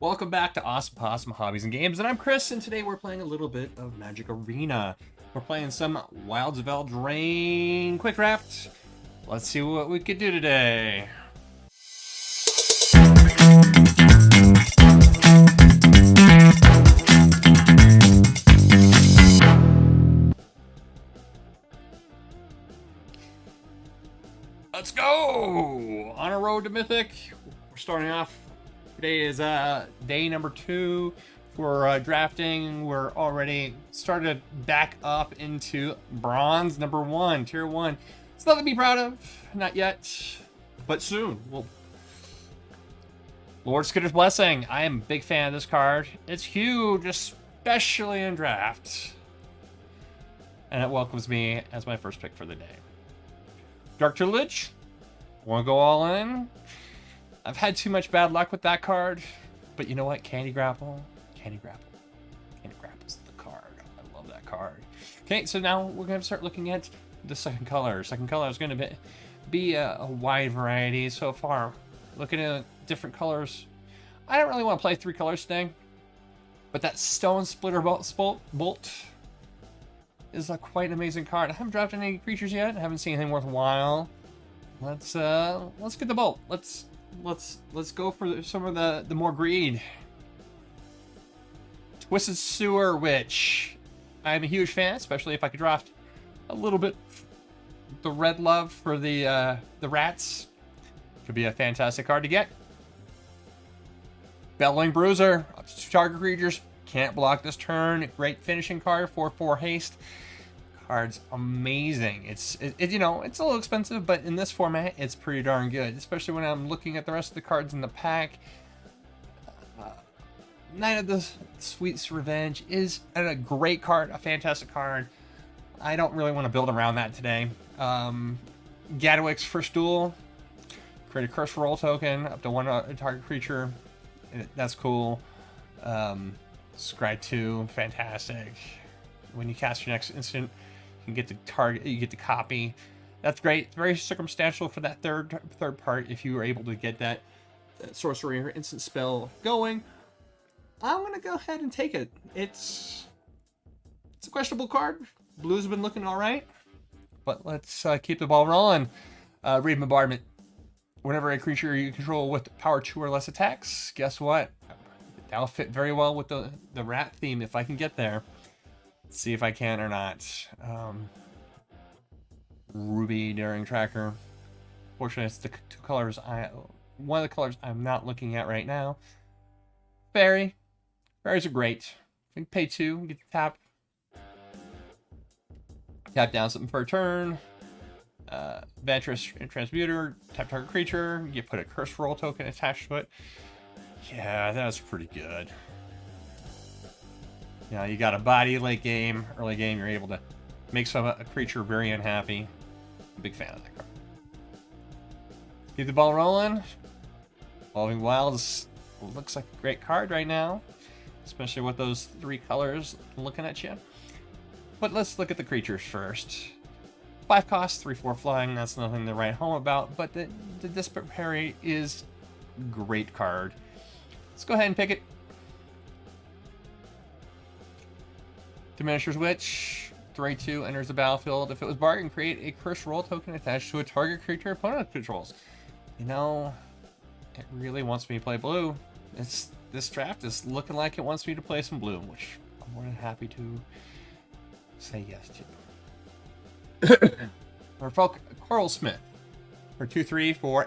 Welcome back to Awesome Possum Hobbies and Games, and I'm Chris, and today we're playing a little bit of Magic Arena. We're playing some Wilds of Eldraine quick draft. Let's see what we could do today. Let's go! On a road to Mythic. We're starting off. Today is day number 2 for drafting. We're already started back up into bronze number 1, tier 1. It's nothing to be proud of, not yet, but soon. Lord Skitter's Blessing. I am a big fan of this card. It's huge, especially in draft. And it welcomes me as my first pick for the day. Dark Tutelage. Want to go all in? I've had too much bad luck with that card, but you know what? Candy Grapple's the card. I love that card. Okay, so now we're going to start looking at the second color. Second color is going to be a wide variety so far. Looking at different colors. I don't really want to play 3 colors today, but that Stone Splitter Bolt is a quite amazing card. I haven't drafted any creatures yet. I haven't seen anything worthwhile. Let's get the bolt. Let's go for some of the more greed. Twisted Sewer Witch. I'm a huge fan, especially if I could draft a little bit the red love for the rats. Could be a fantastic card to get. Bellowing Bruiser. Up to 2 target creatures. Can't block this turn. Great finishing card. 4/4 haste. Card's amazing. It's you know, it's a little expensive, but in this format it's pretty darn good, especially when I'm looking at the rest of the cards in the pack. Knight of the Sweet's Revenge is a great card, a fantastic card. I don't really want to build around that today. Gadwick's First Duel. Create a curse roll token up to 1 target creature. That's cool. Scry 2, fantastic. When you cast your next instant, you get the target, you get the copy. That's great. It's very circumstantial for that third part if you were able to get that sorcery or instant spell going. I'm gonna go ahead and take it. It's a questionable card. Blue's been looking all right, but let's keep the ball rolling. Read Bombardment. Whenever a creature you control with power 2 or less attacks, guess what? That'll fit very well with the rat theme if I can get there. Let's see if I can or not. Ruby Daring Tracker. Fortunately, it's the 2 colors one of the colors I'm not looking at right now. Fairy. Fairies are great. You can pay 2, get the tap down something for a turn. Ventress Transmuter, tap target creature. You put a curse roll token attached to it. Yeah, that's pretty good. You know, you got a body late game, early game, you're able to make a creature very unhappy. I'm a big fan of that card. Keep the ball rolling. Evolving Wilds looks like a great card right now, especially with those 3 colors looking at you. But let's look at the creatures first. 5 cost, 3/4 flying, that's nothing to write home about, but the Disparate Parry is a great card. Let's go ahead and pick it. Diminisher's Witch, 3/2, enters the battlefield. If it was bargain, create a curse roll token attached to a target creature opponent controls. You know, it really wants me to play blue. This draft is looking like it wants me to play some blue, which I'm more than happy to say yes to. Merfolk Coral Smith for 2/3 for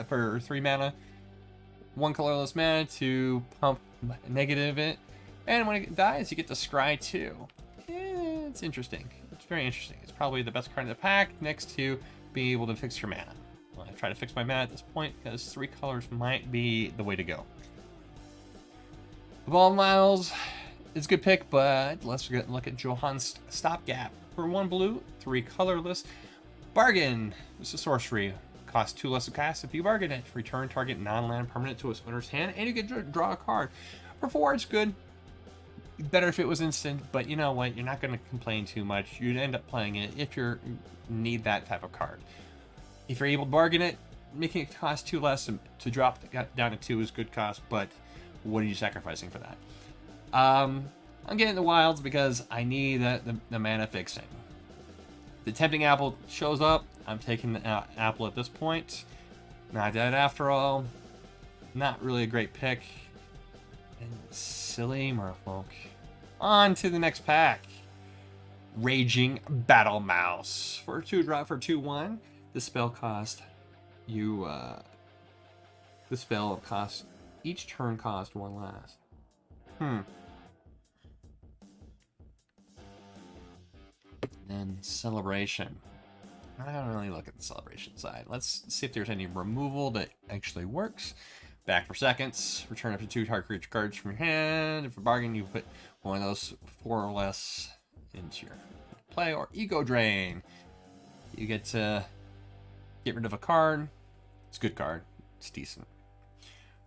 for 3 mana. 1 colorless mana to pump negative it. And when it dies, you get to scry 2. It's interesting. It's very interesting. It's probably the best card in the pack next to being able to fix your mana. Well, I try to fix my mana at this point because 3 colors might be the way to go. Evolve Miles is a good pick, but let's look at Johan's Stopgap. For 1 blue, 3 colorless. Bargain. This is a sorcery. Costs 2 less to cast if you bargain it. Return target non-land permanent to its owner's hand, and you can draw a card. For 4, it's good. Better if it was instant, but you know what? You're not going to complain too much. You'd end up playing it if you need that type of card. If you're able to bargain it, making it cost 2 less to drop down to 2 is good cost, but what are you sacrificing for that? I'm getting the wilds because I need the mana fixing. The tempting apple shows up. I'm taking the apple at this point. Not dead after all. Not really a great pick. And silly merfolk. On to the next pack. Raging Battle Mouse. For a 2-drop for 2/1. The spell cost you the spell costs each turn cost 1 less. Then celebration. I don't really look at the celebration side. Let's see if there's any removal that actually works. Back for seconds. Return up to 2 target creature cards from your hand. If a bargain, you put one of those 4 or less into your play. Or ego drain. You get to get rid of a card. It's a good card. It's decent.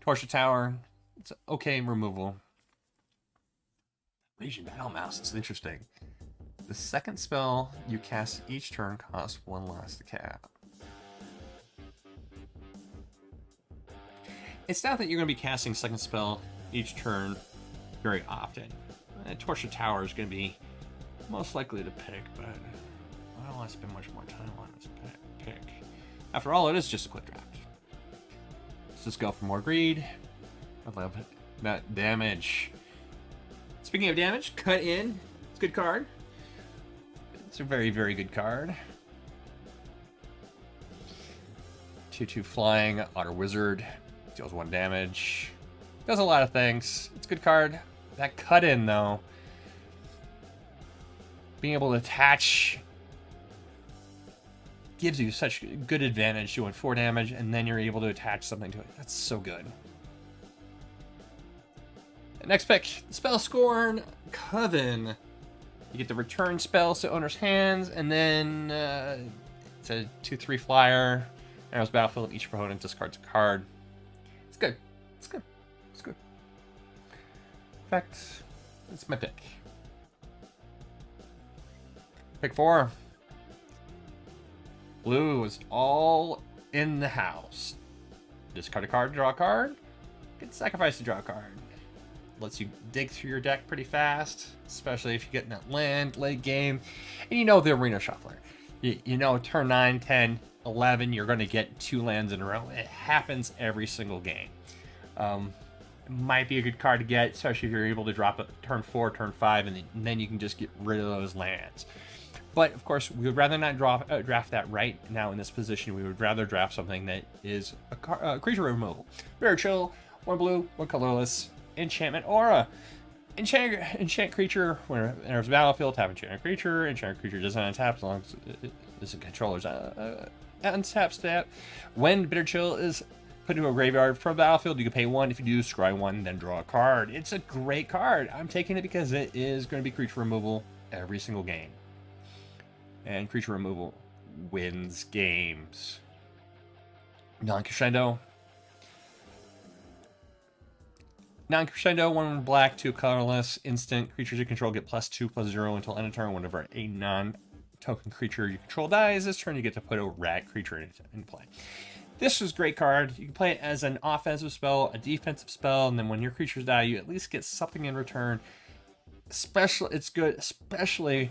Torture Tower. It's okay removal. Raging Battle Mouse. It's interesting. The second spell you cast each turn costs 1 less to cast. It's not that you're going to be casting second spell each turn very often. Torture Tower is going to be most likely to pick, but I don't want to spend much more time on this pick. After all, it is just a quick draft. Let's just go for more greed. I love that damage. Speaking of damage, cut in. It's a good card. It's a very, very good card. 2/2 flying, Otter Wizard. Deals 1 damage. Does a lot of things. It's a good card. That cut in, though. Being able to attach gives you such good advantage doing 4 damage, and then you're able to attach something to it. That's so good. Next pick, Spell Scorn Coven. You get the return spells to owner's hands, and then it's a 2/3 flyer. Enters battlefield, each opponent discards a card. It's good. It's good. It's good. In fact, it's my pick. Pick 4. Blue is all in the house. Discard a card, draw a card. Get sacrifice to draw a card. Lets you dig through your deck pretty fast, especially if you get in that land late game. And you know the Arena Shuffler. You know turn 9, 10, 11, you're going to get 2 lands in a row. It happens every single game. It might be a good card to get, especially if you're able to drop it turn 4, turn 5, and then you can just get rid of those lands. But, of course, we would rather not draft that right now in this position. We would rather draft something that is a creature removal. Very chill, 1 blue, 1 colorless. Enchantment Aura. Enchant creature when it enters the battlefield, tap enchanted creature. Enchanted creature doesn't untap as long as it's a controller's untap stat. When Bitter Chill is put into a graveyard from the battlefield, you can pay 1. If you do, scry 1, then draw a card. It's a great card. I'm taking it because it is going to be creature removal every single game. And creature removal wins games. Non-crescendo. Non-crescendo, 1 black, 2 colorless, instant. Creatures you control get +2/+0 until end of turn. Whenever a non-token creature you control dies this turn, you get to put a rat creature into play. This is a great card. You can play it as an offensive spell, a defensive spell, and then when your creatures die, you at least get something in return. It's good, especially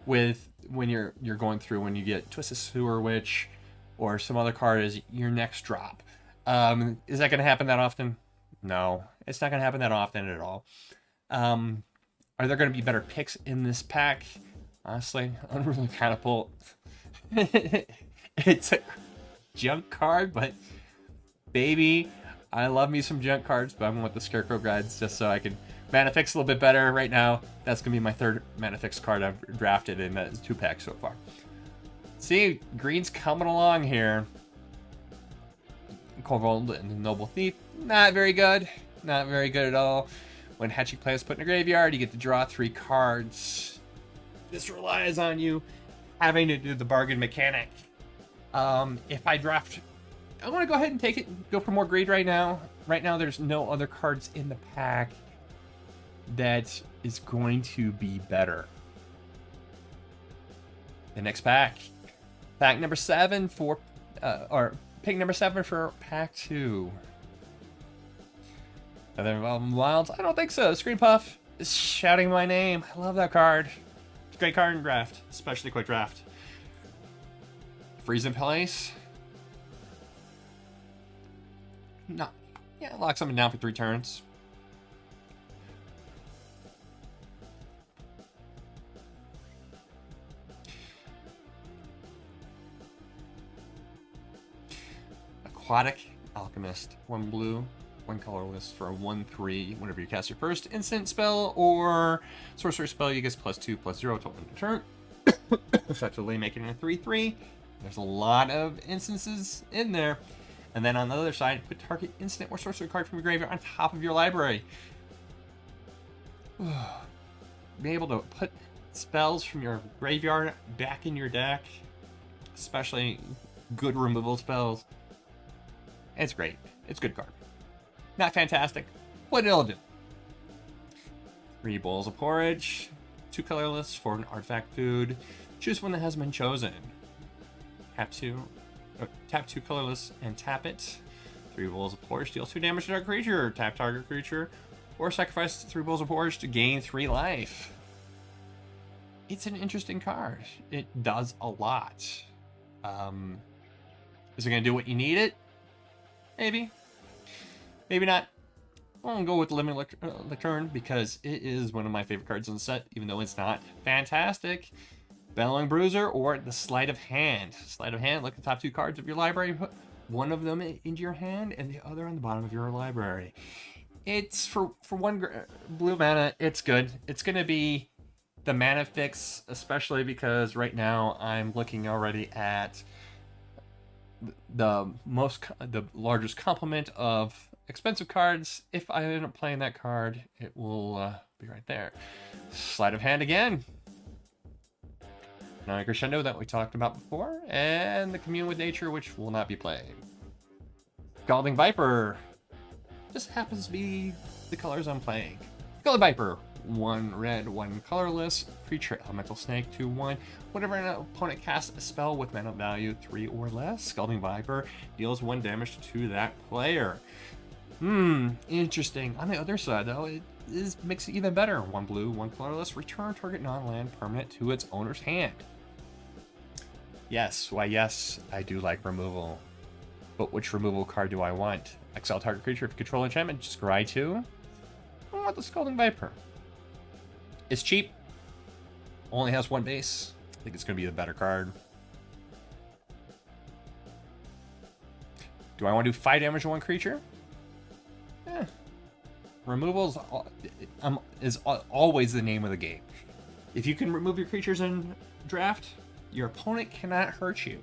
with when you're going through when you get Twisted Sewer Witch or some other card as your next drop. Is that going to happen that often? No, it's not going to happen that often at all. Are there going to be better picks in this pack? Honestly, Unruly Catapult. It's a junk card, but baby, I love me some junk cards, but I'm going with the Scarecrow Guides just so I can mana fix a little bit better right now. That's going to be my 3rd mana fix card I've drafted in that 2-pack so far. See, green's coming along here. Kobold and the Noble Thief, not very good. Not very good at all. When Hatching Play is put in a graveyard, you get to draw 3 cards. This relies on you having to do the bargain mechanic. If I draft, I want to go ahead and take it and go for more greed right now. Right now, there's no other cards in the pack that is going to be better. The next pack. Pack number 7 for... pick number 7 for pack 2. Other involved Wilds? I don't think so. Screen Puff is shouting my name. I love that card. It's a great card in draft, especially quick draft. Freeze in place. No. Yeah, lock something down for 3 turns. Aquatic Alchemist. 1 blue, 1 colorless for a 1/3. Whenever you cast your first instant spell or sorcery spell, you get +2/+0 to end the turn. Effectively making it a 3/3. There's a lot of instances in there. And then on the other side, put target instant or sorcery card from your graveyard on top of your library. Be able to put spells from your graveyard back in your deck, especially good removal spells. It's great. It's a good card. Not fantastic, but it'll do. 3 bowls of porridge, 2 colorless for an artifact food. Choose one that has been chosen. Tap 2 colorless and tap it. 3 bowls of porridge deals 2 damage to target creature. Tap target creature, or sacrifice 3 bowls of porridge to gain 3 life. It's an interesting card. It does a lot. Is it going to do what you need it? Maybe. Maybe not. I'm going to go with Limited Return because it is one of my favorite cards in the set, even though it's not fantastic. Bellowing Bruiser or the Sleight of Hand. Sleight of Hand, look at the top 2 cards of your library, put one of them into your hand and the other on the bottom of your library. It's for 1 blue mana, it's good. It's going to be the mana fix, especially because right now I'm looking already at the largest complement of expensive cards. If I end up playing that card, it will be right there. Sleight of Hand again. Now Crescendo that we talked about before, and the Commune with Nature, which will not be played. Scalding Viper just happens to be the colors I'm playing. Scalding Viper, 1 red, 1 colorless, creature elemental snake, 2/1. Whenever an opponent casts a spell with mana value 3 or less, Scalding Viper deals 1 damage to that player. Interesting. On the other side, though, it makes it even better. 1 blue, 1 colorless, return target non-land permanent to its owner's hand. Yes, why yes, I do like removal. But which removal card do I want? Exile target creature if you control enchantment, just scry 2. I want the Scalding Viper. It's cheap. Only has 1 base. I think it's going to be the better card. Do I want to do 5 damage to 1 creature? Removal is always the name of the game. If you can remove your creatures in draft, your opponent cannot hurt you.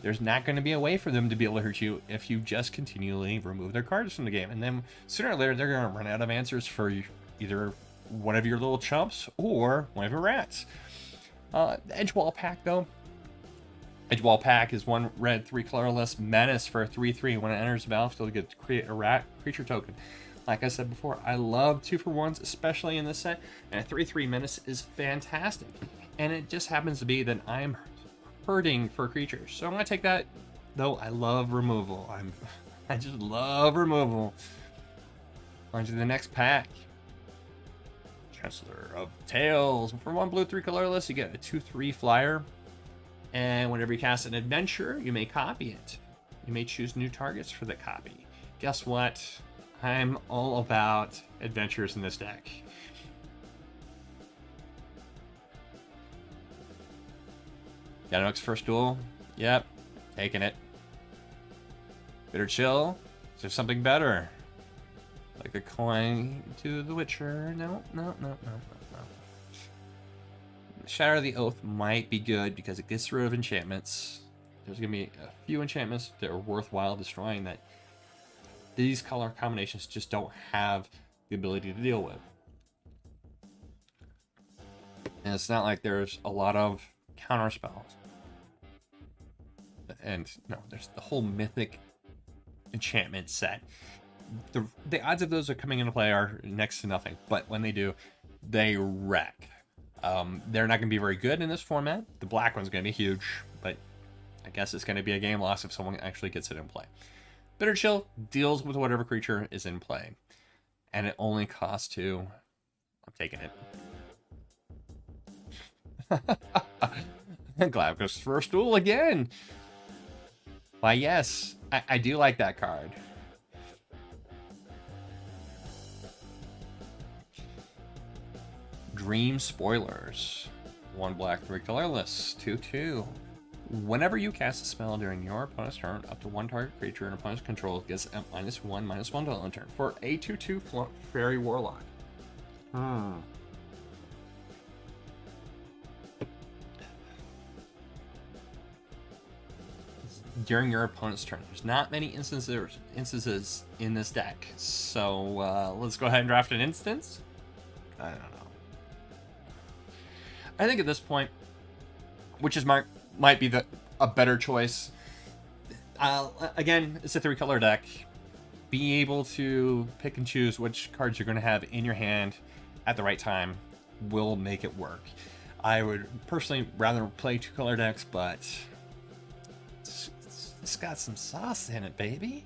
There's not going to be a way for them to be able to hurt you if you just continually remove their cards from the game. And then sooner or later, they're going to run out of answers for either one of your little chumps or one of your rats. The Edgewall Pack, though. Edgewall Pack is 1 red, 3 colorless menace for a 3/3. When it enters the battlefield, you get to create a rat creature token. Like I said before, I love 2-for-1s, especially in this set, and a 3/3 menace is fantastic. And it just happens to be that I'm hurting for creatures. So I'm going to take that, though I love removal. I just love removal. On to the next pack. Chancellor of Tales. For 1 blue, 3 colorless, you get a 2/3 flyer. And whenever you cast an adventure, you may copy it. You may choose new targets for the copy. Guess what? I'm all about adventures in this deck. Gadwix's First Duel. Yep, taking it. Bitter Chill. Is there something better? Like a coin to the Witcher? No. Shatter of the Oath might be good because it gets rid of enchantments. There's going to be a few enchantments that are worthwhile destroying that these color combinations just don't have the ability to deal with. And it's not like there's a lot of counter spells. And no, there's the whole mythic enchantment set. The odds of those are coming into play are next to nothing, but when they do, they wreck. They're not going to be very good in this format. The black one's going to be huge, but I guess it's going to be a game loss if someone actually gets it in play. Bitter Chill deals with whatever creature is in play. And it only costs 2. I'm taking it. Glavka's First Duel again. Why, yes, I do like that card. Dream Spoilers. 1 black, 3 colorless. 2/2. Whenever you cast a spell during your opponent's turn, up to 1 target creature in opponent's control gets a -1/-1 till end turn for a 2/2 Fairy Warlock. During your opponent's turn. There's not many instances in this deck, so let's go ahead and draft an instance. I don't know. I think at this point, which is might be a better choice. Again, it's a 3-color deck. Be able to pick and choose which cards you're going to have in your hand at the right time will make it work. I would personally rather play 2-color decks, but it's got some sauce in it, baby.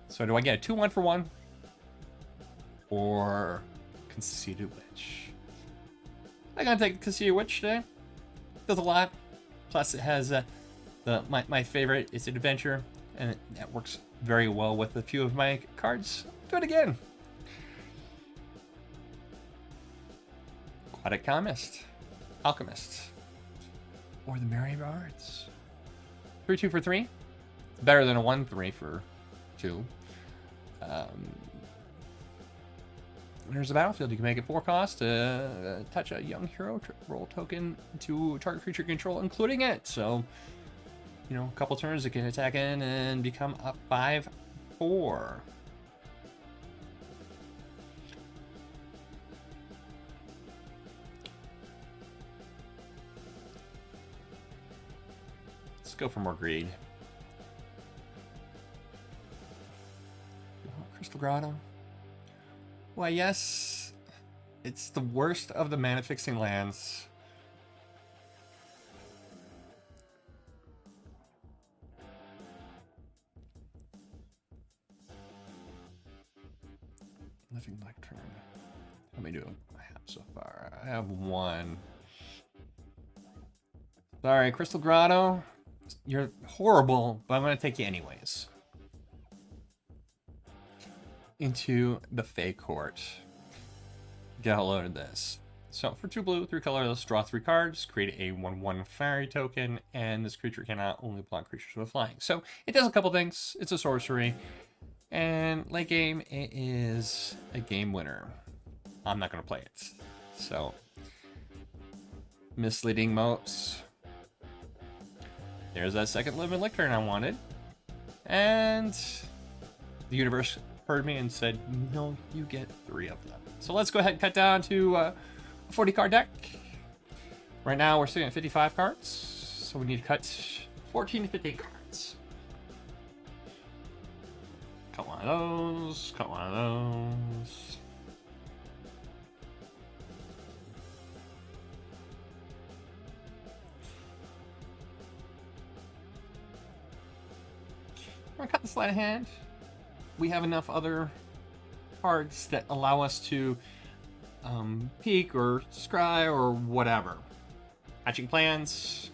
So do I get a 2/1 for 1? Or Conceited Witch? I'm gonna take Conceited Witch today. Does a lot. Plus it has my favorite, it's an adventure, and that works very well with a few of my cards. Do it again. Aquatic Alchemist, or the Merry Bards. 3/2 for 3. Better than a 1/3 for 2. There's a battlefield. You can make it 4 cost to touch a young hero, roll token to target creature control, including it. So, you know, a couple turns it can attack in and become a 5/4. Let's go for more greed. Crystal Grotto. Why, yes, it's the worst of the mana-fixing lands. Living Lectern. How many do I have so far? I have 1. Sorry, Crystal Grotto. You're horrible, but I'm going to take you anyways. Into the Fey Court. Get a load of this. So for 2 blue, 3 colorless, draw 3 cards, create a 1/1 fairy token, and this creature cannot only block creatures with flying. So it does a couple things. It's a sorcery, and late game, it is a game winner. I'm not going to play it. So, misleading moats. There's that second Living Lectern I wanted. And the universe heard me and said, no, you get 3 of them. So let's go ahead and cut down to a 40 card deck. Right now we're sitting at 55 cards, so we need to cut 14 to 15 cards. Cut one of those, cut one of those. We're gonna cut the sleight of hand. We have enough other cards that allow us to peek or scry or whatever. Hatching Plans,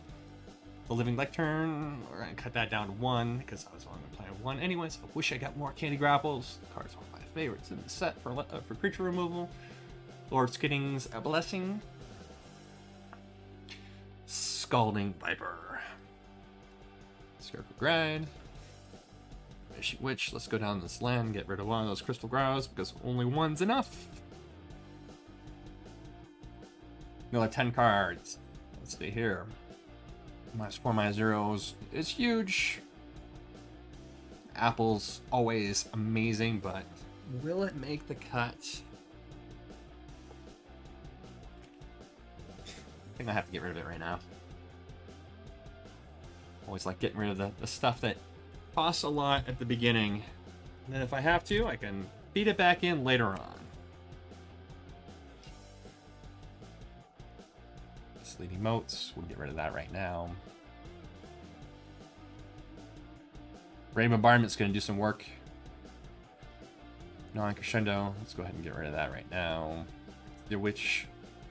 the Living Lectern, we're going to cut that down to 1 because I was only going to play 1 anyways. I wish I got more Candy Grapples. The card's one of my favorites in the set for creature removal. Lord Skidding's A Blessing. Scalding Viper. Scarecrow Gride. Witch, let's go down this land, get rid of one of those crystal growls because only 1's enough. Another 10 cards. Let's see here. -4, -0s. It's huge. Apple's always amazing, but will it make the cut? I think I have to get rid of it right now. Always like getting rid of the stuff that costs a lot at the beginning. And then if I have to, I can feed it back in later on. Sleepy Moats. We'll get rid of that right now. Brave Bombardment's going to do some work. Non-crescendo. Let's go ahead and get rid of that right now. The Witch.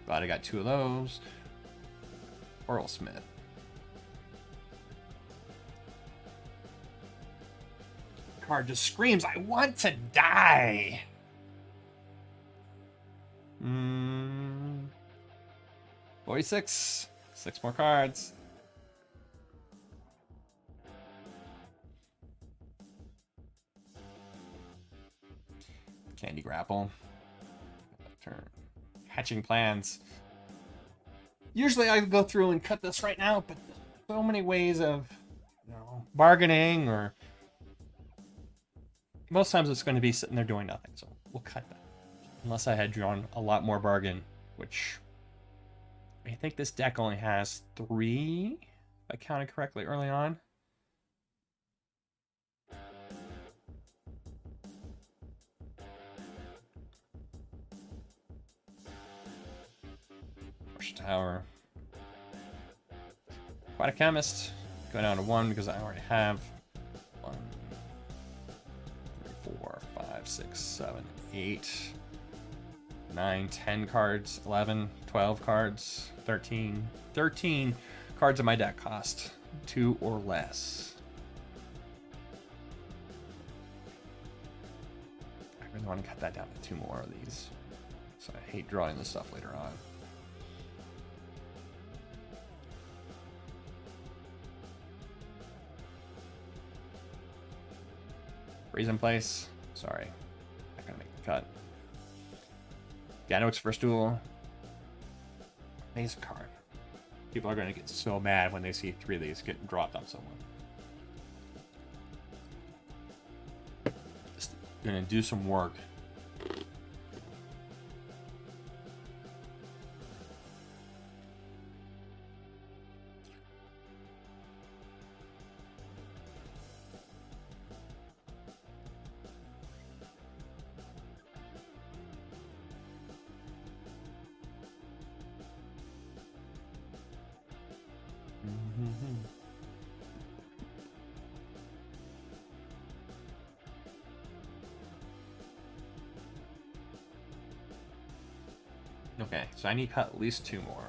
Glad I got 2 of those. Oral Smith. Card just screams, I want to die. 46. 6 more cards. Candy Grapple. Turn. Hatching Plans. Usually I go through and cut this right now, but so many ways of, bargaining, or most times it's going to be sitting there doing nothing, so we'll cut that. Unless I had drawn a lot more bargain, which I think this deck only has 3, if I counted correctly early on. Push Tower. Quite a Chemist. Go down to 1 because I already have 1, 3, 4, 5, 6, 7, 8, 9, 10 cards, 11, 12 cards, 13. 13 cards in my deck cost 2 or less. I really want to cut that down to 2 more of these. So I hate drawing this stuff later on. Freeze in place. Sorry. Not gonna make the cut. Gadwix first duel. Amazing card. People are gonna get so mad when they see 3 of these getting dropped on someone. Just gonna do some work. Okay, so I need to cut at least 2 more.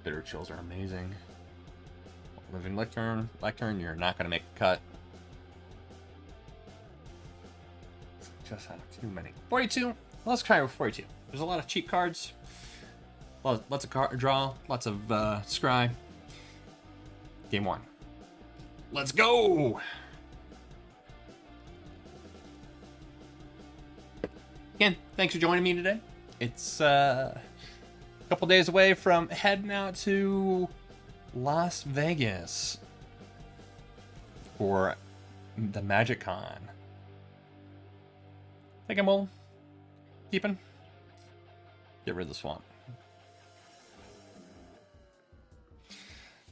Bitter Chills are amazing. Living Lectern, you're not going to make the cut. Just have too many. 42. Let's try with 42. There's a lot of cheap cards. Lots of card draw. Lots of scry. Game 1. Let's go! Again, thanks for joining me today. It's a couple days away from heading out to Las Vegas for the Magic Con. I think I will keeping. Get rid of the swamp.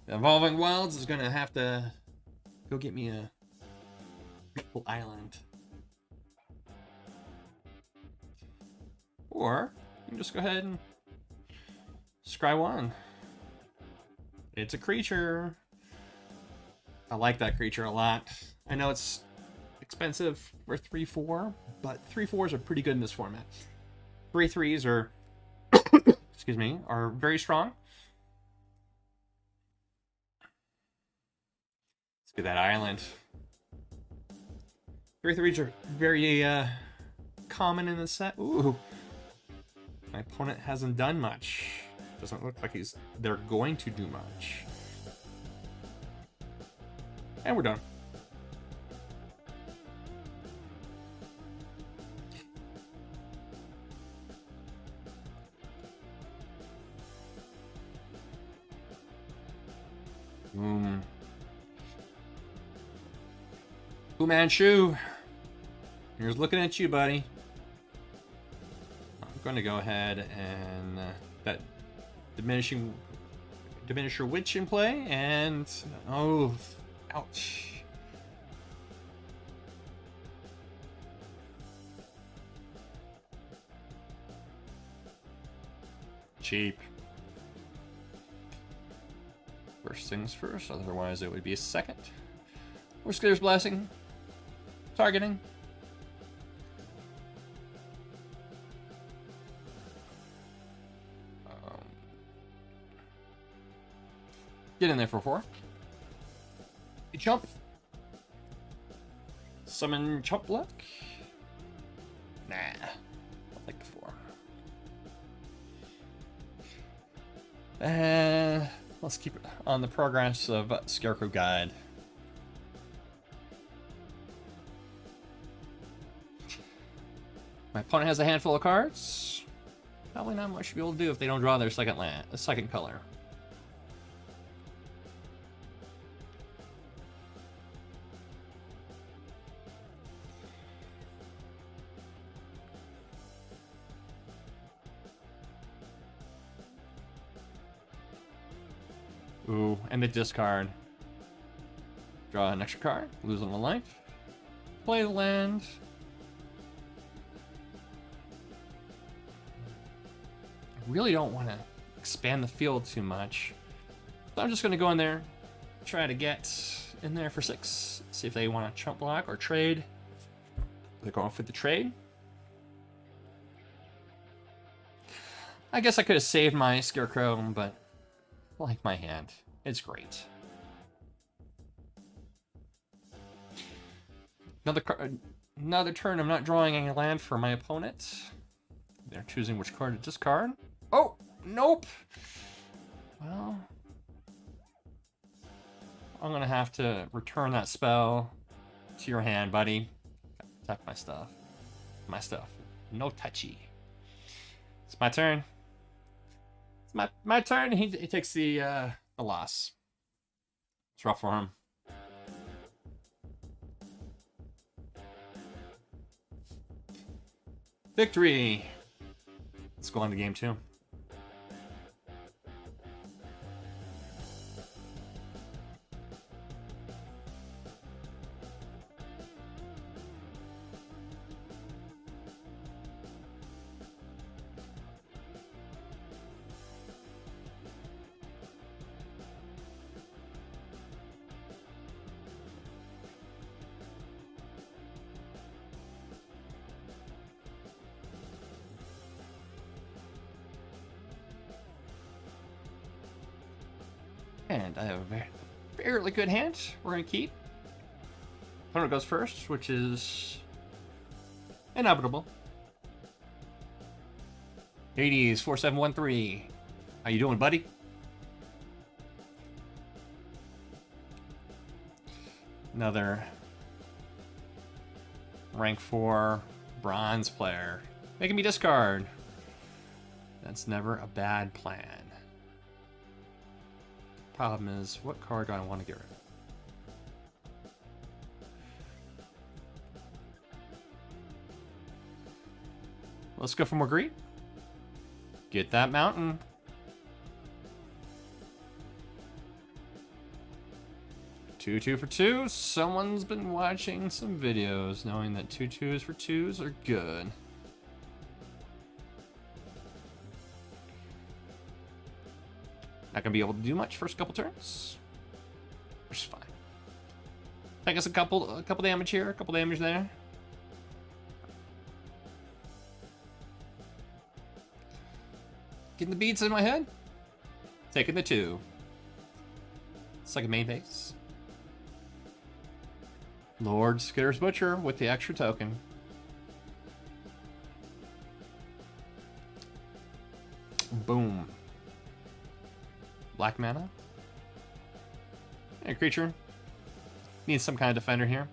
The Evolving Wilds is gonna have to go get me a beautiful island. Or you can just go ahead and scry 1. It's a creature. I like that creature a lot. I know it's expensive for 3/4, but 3/4s are pretty good in this format. 3/3s are, excuse me, are very strong. Let's get that island. 3/3s are very common in the set. Ooh. My opponent hasn't done much. Doesn't look like they're going to do much. And we're done. Fu Manchu. Here's looking at you, buddy. I'm going to go ahead and that Diminisher Witch in play, and oh, ouch. cheap. First things first, otherwise it would be a second. Scare's Blessing. Targeting. Get in there for 4. You jump. Summon Chump Block. Nah. I'll take the 4. Let's keep it on the progress of Scarecrow Guide. My opponent has a handful of cards. Probably not much to be able to do if they don't draw their second color. Ooh, and they discard. Draw an extra card, lose on a life. Play the land. I really don't want to expand the field too much. So I'm just going to go in there, try to get in there for 6. See if they want to chump block or trade. They're going for the trade. I guess I could have saved my Scarecrow, but I like my hand. It's great. Another turn, I'm not drawing any land for my opponent. They're choosing which card to discard. Oh, nope. Well, I'm gonna have to return that spell to your hand, buddy. Attack my stuff. My stuff. No touchy. It's my turn. It's my turn. He takes the loss. It's rough for him. Victory. Let's go on to game 2. And I have a fairly good hand. We're going to keep. Opponent goes first, which is inevitable. Hades 4713. How you doing, buddy? Another rank 4 bronze player. Making me discard. That's never a bad plan. Problem is, what card do I want to get rid of? Let's go for more greed. Get that mountain. Two for 2. Someone's been watching some videos knowing that 2/2s for 2s are good. Not gonna be able to do much first couple turns, which is fine. Take us a couple damage here, a couple damage there. Getting the beats in my head. Taking the 2. Second main base. Lord Skitter's Butcher with the extra token. Boom. Black mana. Hey, creature. Needs some kind of defender here.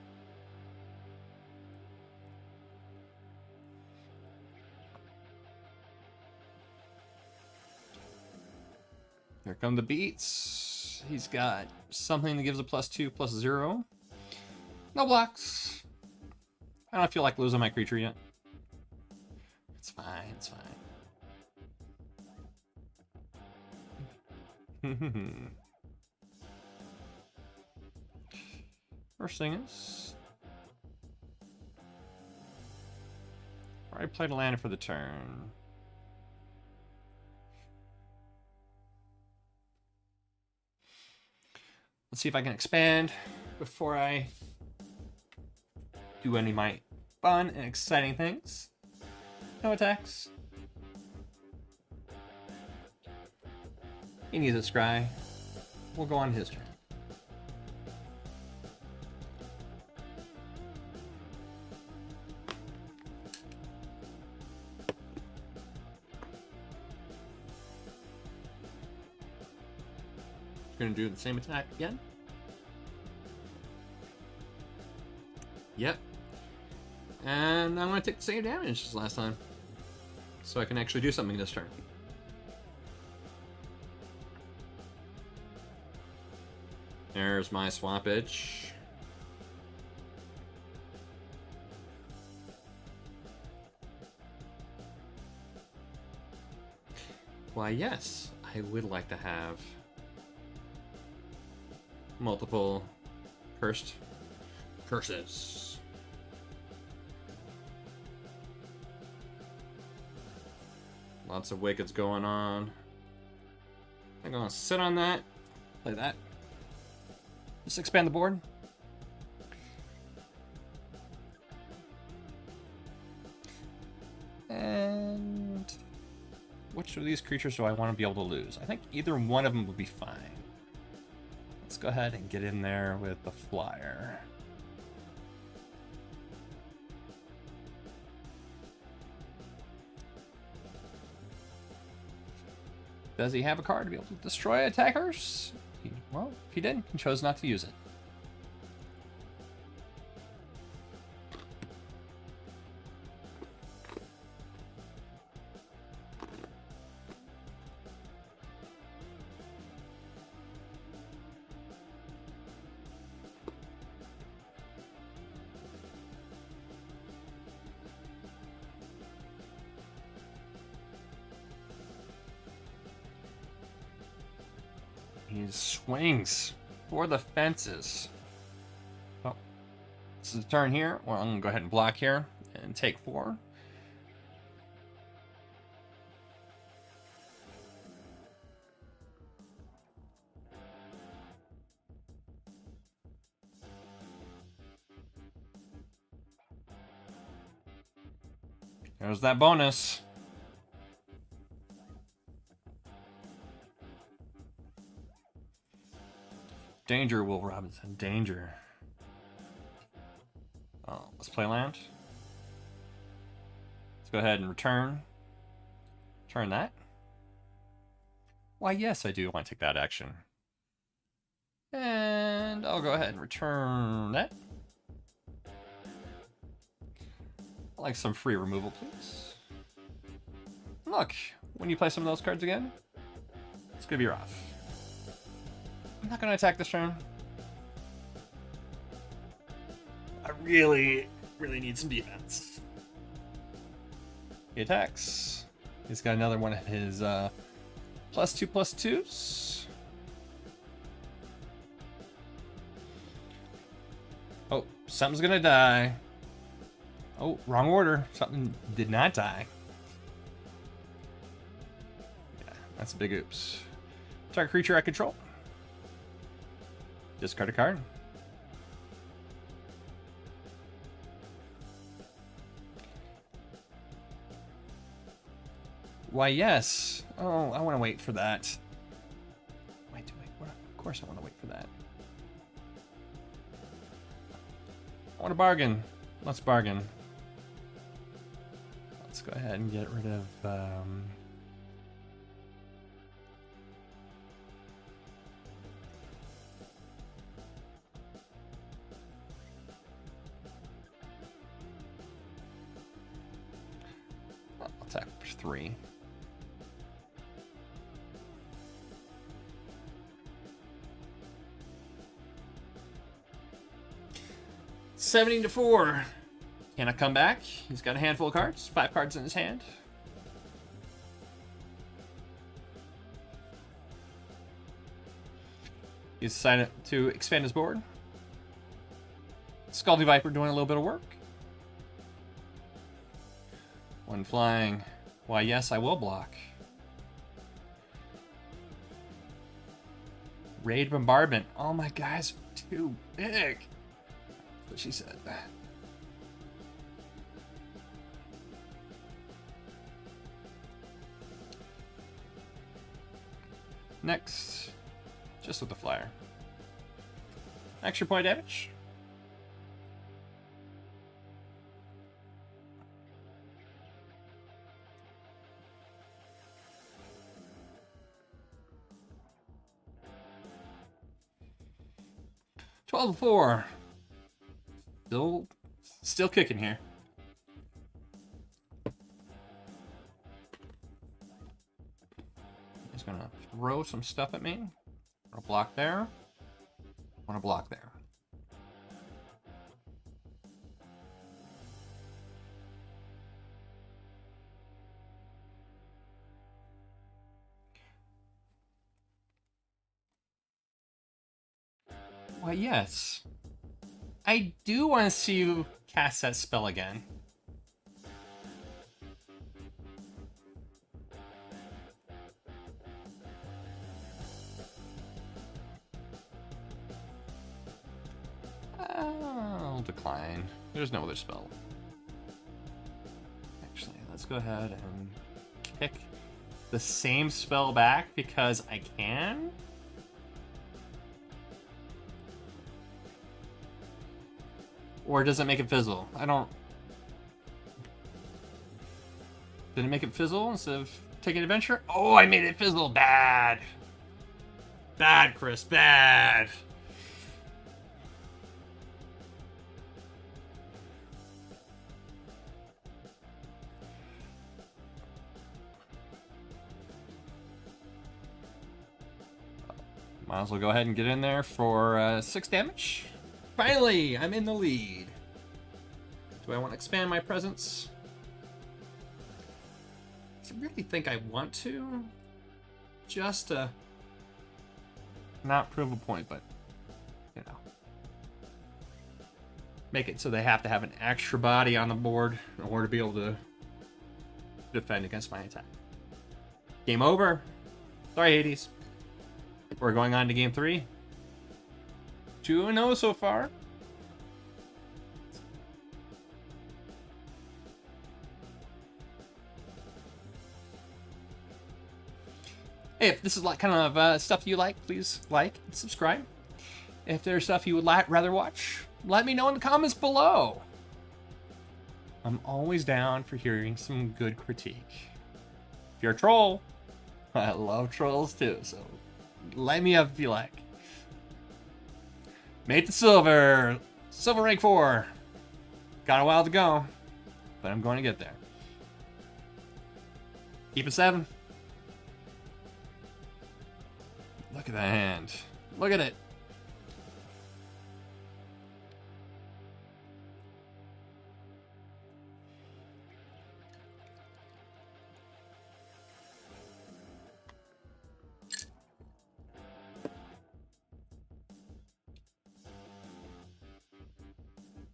Here come the beats. He's got something that gives a +2/+0. No blocks. I don't feel like losing my creature yet. It's fine, it's fine. First thing is, I played a land for the turn. Let's see if I can expand before I do any of my fun and exciting things. No attacks. He needs a scry. We'll go on his turn. Gonna do the same attack again. Yep. And I'm gonna take the same damage as last time. So I can actually do something this turn. There's my swappage. Why, yes, I would like to have multiple cursed curses. Lots of wickets going on. I'm gonna sit on that, play that. Just expand the board. And which of these creatures do I want to be able to lose? I think either one of them would be fine. Let's go ahead and get in there with the flyer. Does he have a card to be able to destroy attackers? Well, if he did, he chose not to use it. He swings for the fences. Oh, this is a turn here. Well, I'm going to go ahead and block here and take 4. There's that bonus. Danger, Will Robinson. Danger. Oh, let's play land. Let's go ahead and return. Turn that. Why, yes, I do want to take that action. And I'll go ahead and return that. I'd like some free removal, please. Look, when you play some of those cards again, it's going to be rough. I'm not going to attack this turn. I really need some defense. He attacks. He's got another one of his +2/+2s. Oh, something's going to die. Oh, wrong order. Something did not die. Yeah, that's a big oops. Target creature I control. Discard a card. Why, yes. Oh, I want to wait for that. Wait. Of course I want to wait for that. I want to bargain. Let's bargain. Let's go ahead and get rid of... I'll attack for 3. $70-4. Can I come back? He's got a handful of cards. 5 cards in his hand. He's decided to expand his board. Scaldy Viper doing a little bit of work. 1 flying. Why, yes, I will block. Raid bombardment. Oh, my guys are too big. That's what she said. Next, just with the flyer. Extra point damage. $12-4. Still kicking here. He's gonna throw some stuff at me. Want to block there. Want to block there. Why, yes. I do want to see you cast that spell again. I'll decline. There's no other spell. Actually, let's go ahead and kick the same spell back because I can. Or does it make it fizzle? I don't... Did it make it fizzle instead of taking adventure? Oh, I made it fizzle. Bad. Bad, Chris. Bad. Might as well go ahead and get in there for 6 damage. Finally, I'm in the lead. Do I want to expand my presence? I really think I want to. Just to not prove a point, but, you know. Make it so they have to have an extra body on the board in order to be able to defend against my attack. Game over. Sorry, Hades. We're going on to game 3. 2-0 so far. Hey, if this is like kind of stuff you like, please like and subscribe. If there's stuff you would rather watch, let me know in the comments below. I'm always down for hearing some good critique. If you're a troll, I love trolls too, so let me up if you like. Made the silver. Silver rank 4. Got a while to go, but I'm going to get there. Keep it 7. Look at that hand. Look at it.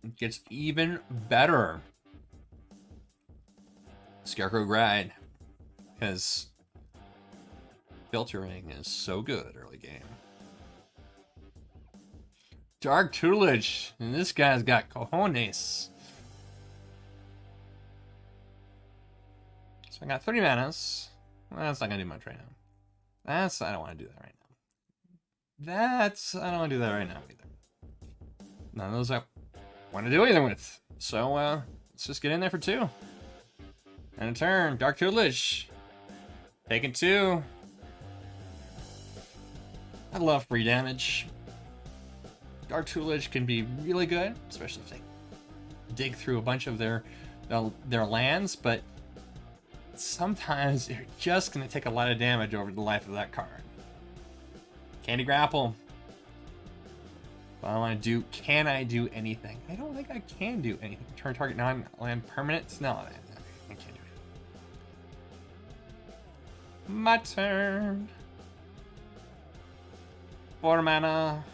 It gets even better. Scarecrow Gride. Because filtering is so good early game. Dark Tutelage. And this guy's got cojones. So I got 30 manas. Well, that's not going to do much right now. I don't want to do that right now. I don't want to do that right now either. None of those I want to do anything with. So, let's just get in there for 2. And a turn. Dark Tutelage. Taking 2. I love free damage. Dark Tutelage can be really good, especially if they dig through a bunch of their lands, but sometimes they're just going to take a lot of damage over the life of that card. Candy Grapple. I want to do. Can I do anything? I don't think I can do anything. Turn target non-land permanents? No, I can't do it. My turn. 4 mana.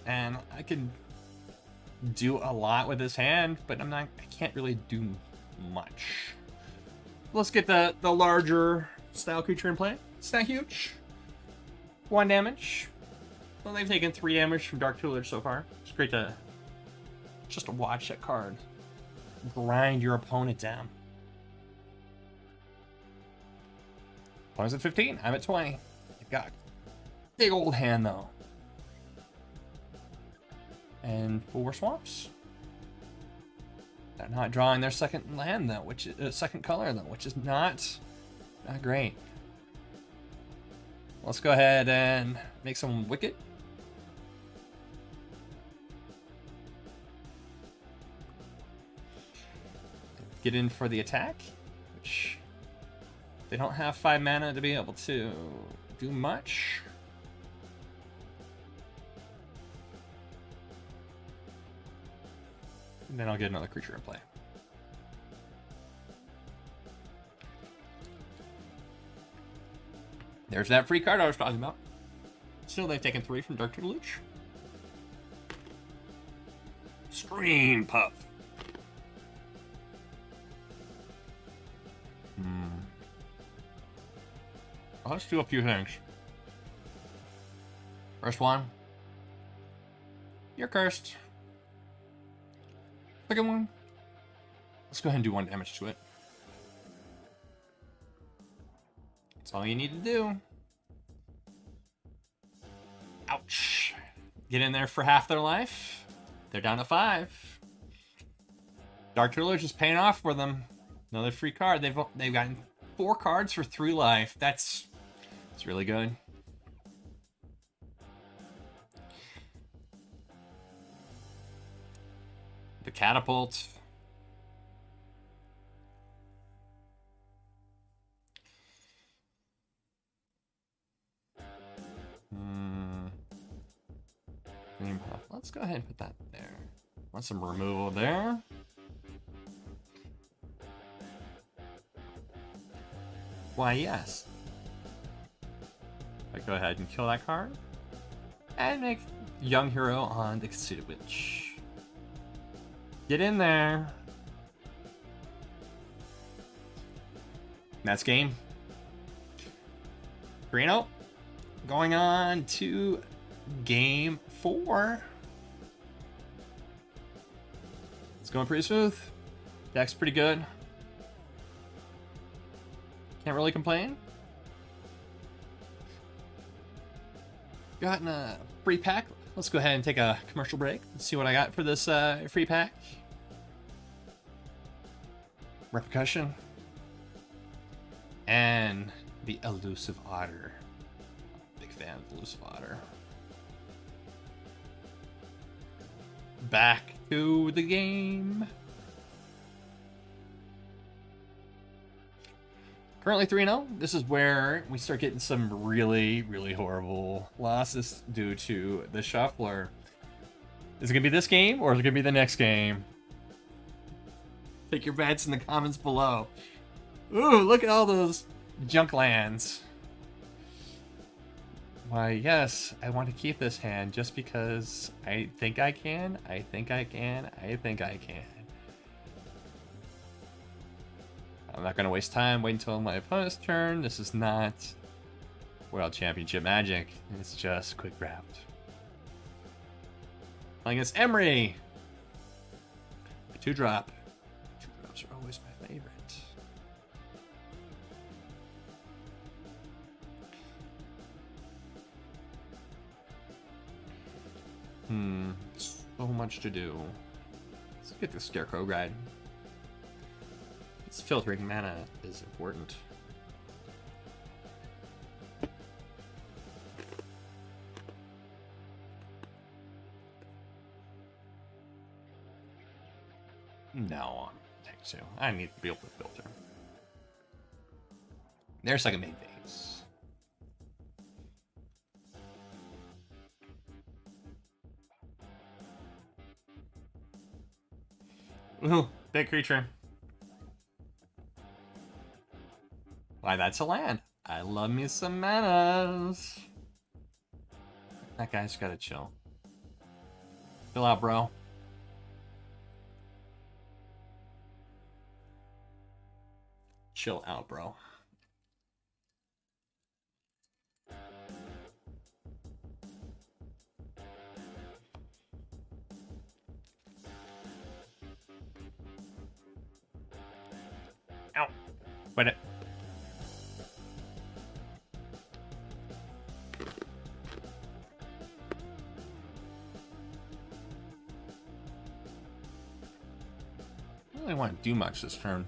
And I can do a lot with this hand, but I can't really do much. Let's get the larger style creature in play. It's not huge. 1 damage. Well, they've taken 3 damage from Dark Tutelage so far. It's great to just to watch that card grind your opponent down. Opponent's at 15. I'm at 20. You've got a big old hand though. And 4 swamps. They're not drawing their second land though, which is second color though, which is not great. Let's go ahead and make some wicked. Get in for the attack, which they don't have 5 mana to be able to do much. And then I'll get another creature in play. There's that free card I was talking about. Still, they've taken 3 from Dark Tutelage. Scream Puff. Let's do a few things. First one. You're cursed. Second one. Let's go ahead and do 1 damage to it. That's all you need to do. Ouch. Get in there for half their life. They're down to 5. Dark Tutelage is paying off for them. Another free card. They've gotten 4 cards for 3 life. That's really good. The catapult. Green puff. Let's go ahead and put that there. Want some removal there. Why, yes. I go ahead and kill that card. And make Young Hero on the Conceited Witch. Get in there. That's game. 3-0. Going on to game 4. It's going pretty smooth. Deck's pretty good. Can't really complain. Gotten a free pack. Let's go ahead and take a commercial break and see what I got for this free pack. Repercussion. And the Elusive Otter. Big fan of Elusive Otter. Back to the game. Currently 3-0. This is where we start getting some really, really horrible losses due to the shuffler. Is it going to be this game or is it going to be the next game? Take your bets in the comments below. Ooh, look at all those junk lands. Why, yes, I want to keep this hand just because I think I can, I think I can, I think I can. I'm not going to waste time, wait until my opponent's turn. This is not World Championship Magic. It's just quick draft. Playing against Emery. 2-drop. 2-drops are always my favorite. So much to do. Let's get the Scarecrow guide. It's filtering mana is important. No, I don't think so. I need to be able to filter. There's second main phase. Ooh, big creature. Why, that's a land. I love me some manas. That guy's gotta chill. Chill out, bro. Chill out, bro. But it. I don't really want to do much this turn.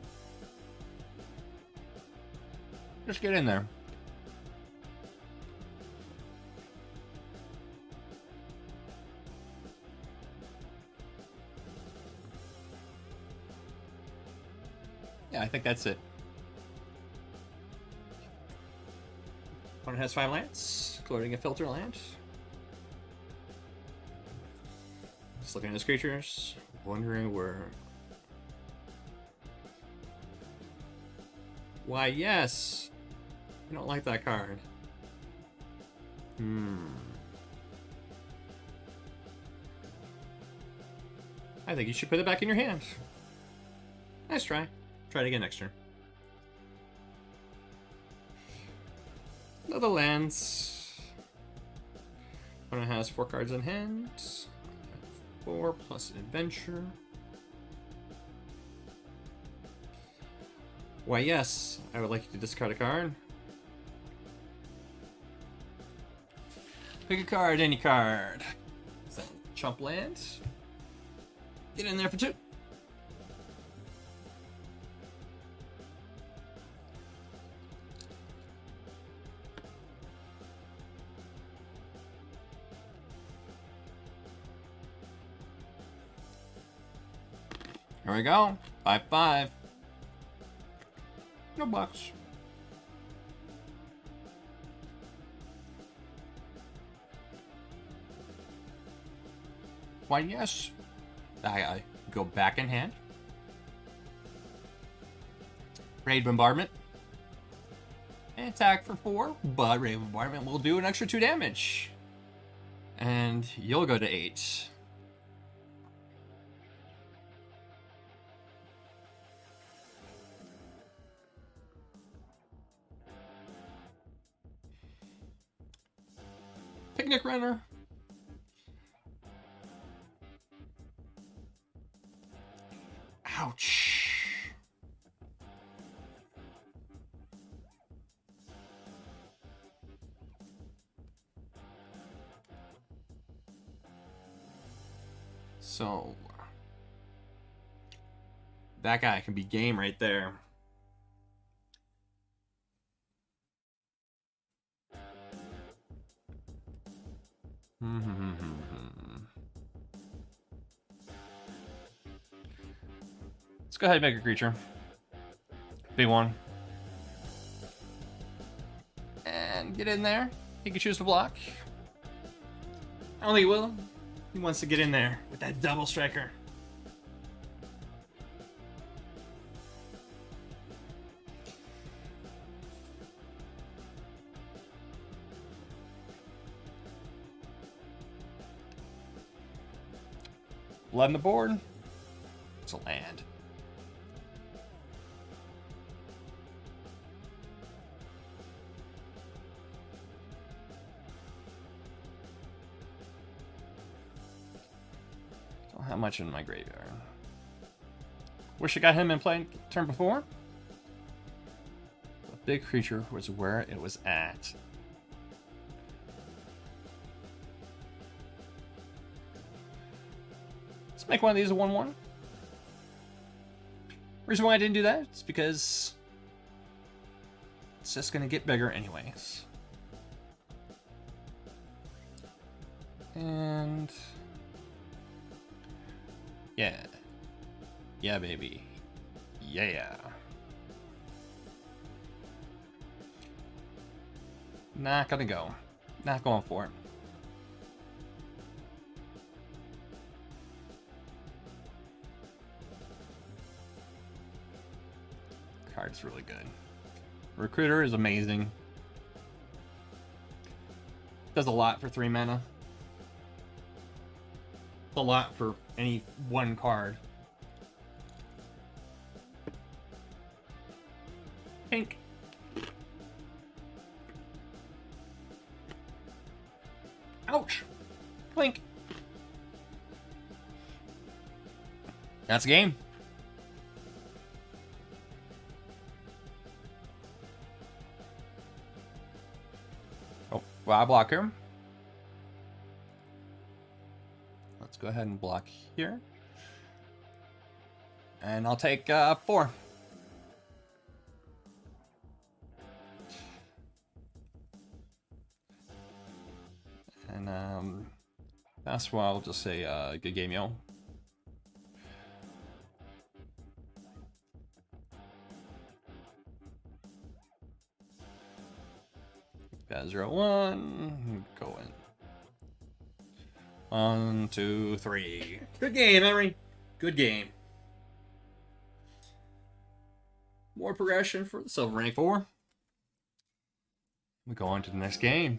Just get in there. Yeah, I think that's it. Opponent has 5 lands, including a filter land. Just looking at his creatures, wondering where. Why, yes! I don't like that card. I think you should put it back in your hand. Nice try. Try it again next turn. Another lands. Opponent has 4 cards in hand. 4 plus adventure. Why, yes, I would like you to discard a card. Pick a card, any card. So, chump land. Get in there for 2. Here we go. 5/5. No bucks. Why, yes. I go back in hand. Raid Bombardment. And attack for 4, but Raid Bombardment will do an extra 2 damage. And you'll go to 8. Picnic Runner. Ouch. So that guy can be game right there. Let's go ahead and make a creature. Big one. And get in there. He can choose to block. I don't think he will. He wants to get in there with that double striker. Blood on the board. It's a land. Don't have much in my graveyard. Wish I got him in play turn before. The big creature was where it was at. Let's make one of these a 1/1. Reason why I didn't do that is because it's just going to get bigger anyways. And yeah. Yeah, baby. Yeah. Not gonna go. Not going for it. Card's really good. Recruiter is amazing. Does a lot for 3 mana. A lot for any one card. Pink. Ouch. Clink. That's a game. Wow, blocker. Let's go ahead and block here. And I'll take 4. And that's why I'll just say good game, yo. Got 0-1. Go in. 1, 2, 3. Good game, Emery. Good game. More progression for the silver rank 4. We go on to the next game.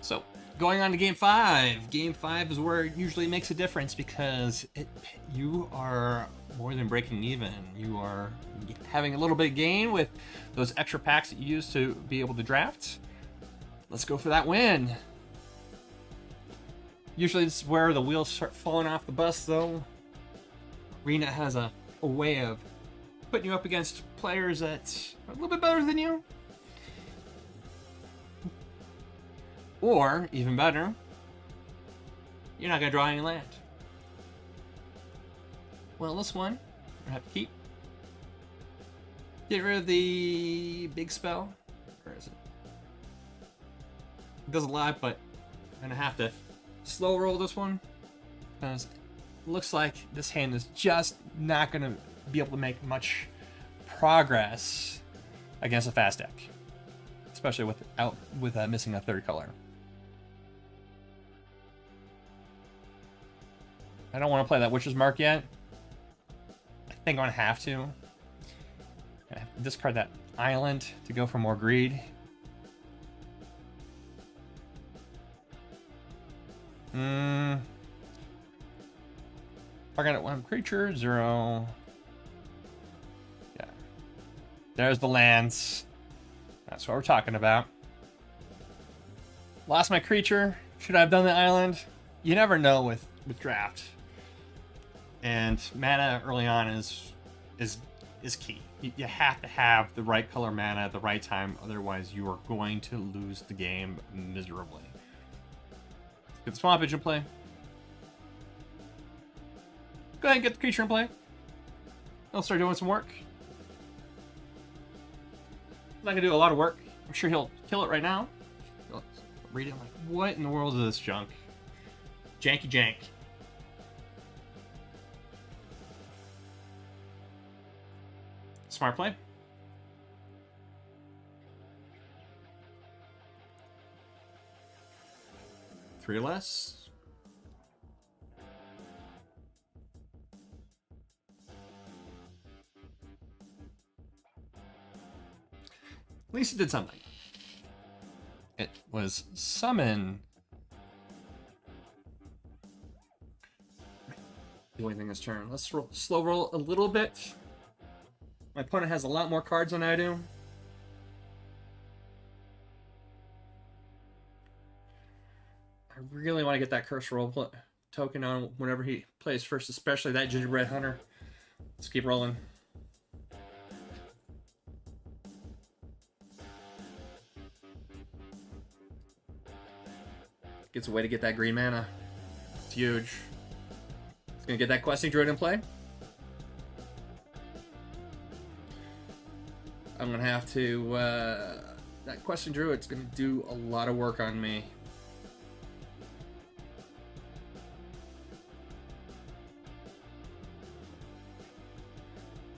So, going on to game 5. Game 5 is where it usually makes a difference because you are more than breaking even. You are having a little bit of gain with those extra packs that you use to be able to draft. Let's go for that win. Usually this is where the wheels start falling off the bus, though. Arena has a way of putting you up against players that are a little bit better than you. Or, even better, you're not going to draw any land. Well, this one, we're going to have to keep. Get rid of the big spell. Where is it? It does a lot, but I'm going to have to slow roll this one. Because it looks like this hand is just not going to be able to make much progress against a fast deck. Especially with missing a third color. I don't want to play that Witch's Mark yet. I think I'm going to have to. I have to discard that island to go for more greed. Target at 1 creature, 0. Yeah. There's the lands. That's what we're talking about. Lost my creature. Should I have done the island? You never know with draft. And mana early on is key. You have to have the right color mana at the right time, otherwise you are going to lose the game miserably. Get the Swamp Edge in play. Go ahead and get the creature in play. He'll start doing some work. Not gonna do a lot of work. I'm sure he'll kill it right now. Read it like, what in the world is this junk? Janky jank. Smart play. Three less. At least it did something. It was summon. Do anything this turn. Let's slow roll a little bit. My opponent has a lot more cards than I do. I really want to get that curse roll token on whenever he plays first, especially that Gingerbread Hunter. Let's keep rolling. Gets a way to get that green mana. It's huge. It's going to get that Questing Druid in play. I'm going to have to... that Questing Druid's going to do a lot of work on me.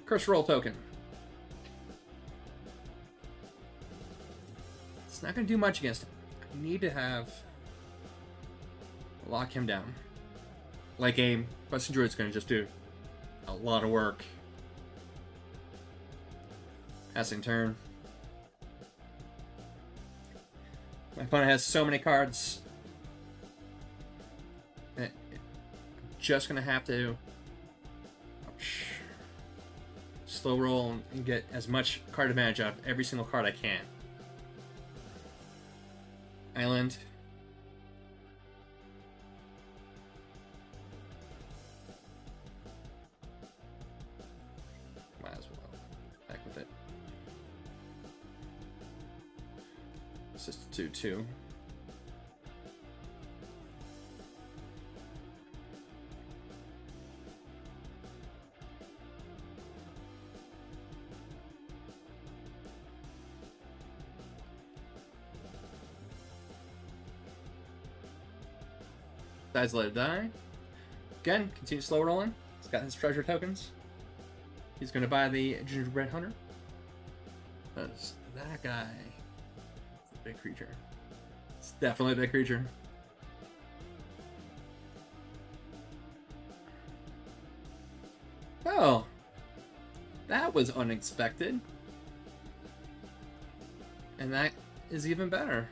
Curse roll token. It's not going to do much against him. I need to lock him down. Late game, Questing Druid's going to just do a lot of work. Passing turn. My opponent has so many cards. Just going to have to slow roll and get as much card advantage out of every single card I can. Island. It's just 2/2. Dies, let it die. Again, continue slow rolling. He's got his treasure tokens. He's going to buy the gingerbread hunter. Because that guy is a big creature. It's definitely a big creature. Oh, that was unexpected. And that is even better.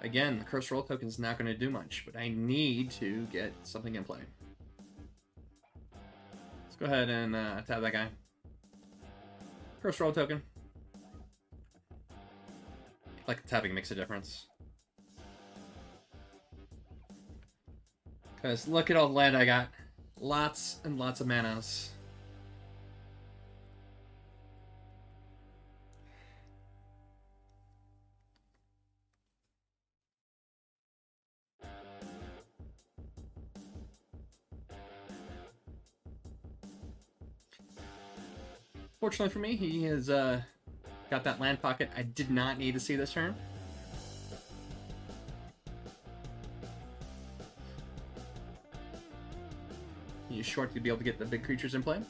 Again, the curse roll token is not going to do much, but I need to get something in play. Let's go ahead and tap that guy. Curse roll token. Like tapping makes a difference. Because look at all the land I got. Lots and lots of manas. Fortunately for me, he has got that land pocket I did not need to see this turn. He's short to be able to get the big creatures in play.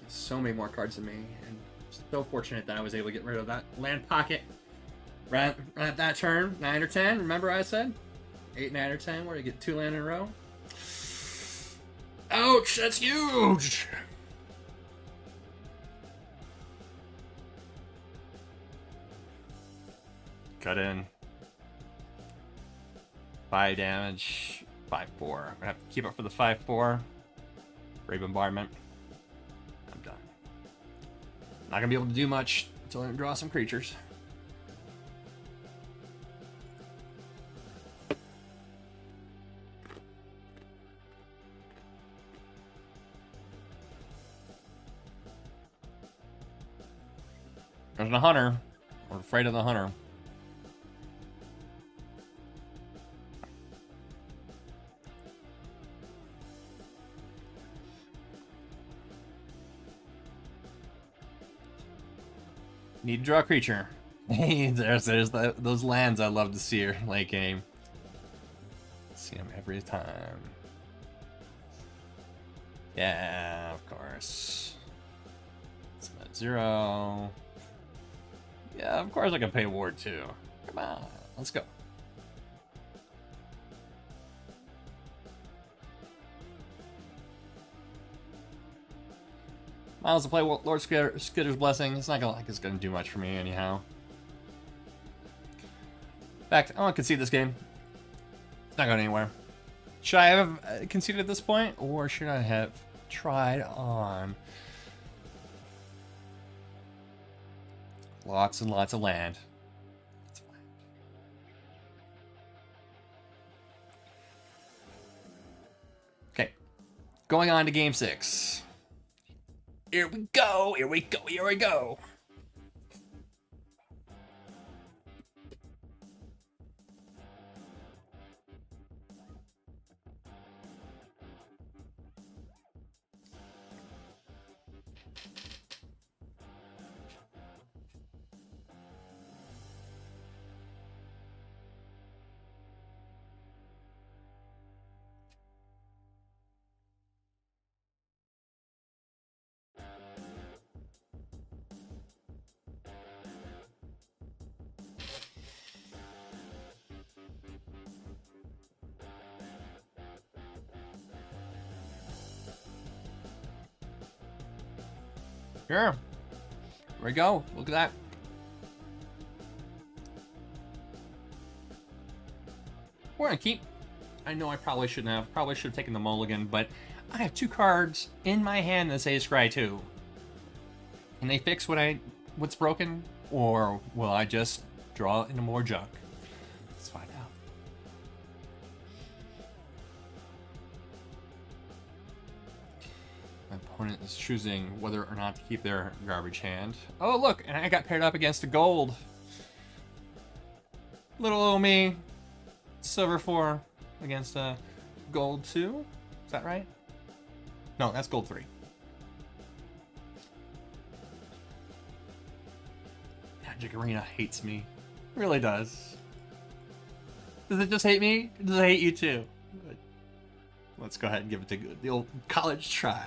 So many more cards than me, and so fortunate that I was able to get rid of that land pocket right at that turn. 9 or 10, remember I said? 8, 9, or 10, where you get 2 land in a row. Ouch, that's huge! Cut in. 5 damage, 5/4. I'm gonna have to keep it for the 5/4. Brave Bombardment. I'm done. Not gonna be able to do much until I draw some creatures. There's a hunter. We're afraid of the hunter. Need to draw a creature. there's those lands I love to see here late game. See them every time. Yeah, of course. It's at 0. Yeah, of course I can pay Ward 2. Come on, let's go. Miles to play Lord Skitter's Blessing. It's not gonna like it's gonna do much for me anyhow. In fact, I want to concede this game. It's not going anywhere. Should I have conceded at this point, or should I have tried on lots and lots of land? Okay, going on to game 6. Here we go, here we go, here we go. Sure. Here we go. Look at that. We're gonna keep. I know I probably shouldn't have. Probably should have taken the mulligan, but I have 2 cards in my hand that say Scry 2. Can they fix what's broken? Or will I just draw into more junk? Let's find out. My opponent is choosing whether or not to keep their garbage hand. Oh, look, and I got paired up against a gold. Little old me. Silver 4 against a gold 2. Is that right? No, that's gold 3. Magic Arena hates me. It really does. Does it just hate me? Does it hate you too? Let's go ahead and give it the old college try.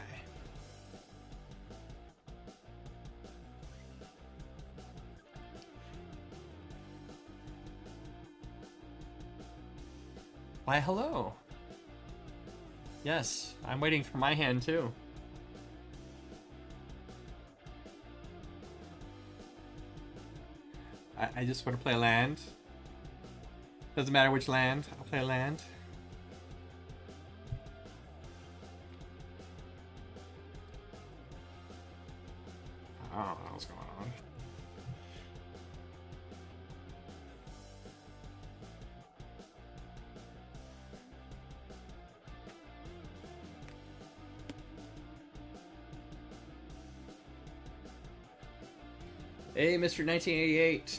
Why, hello. Yes, I'm waiting for my hand too. I just want to play a land. Doesn't matter which land, I'll play a land. I don't know what's going on. Hey, Mr. 1988.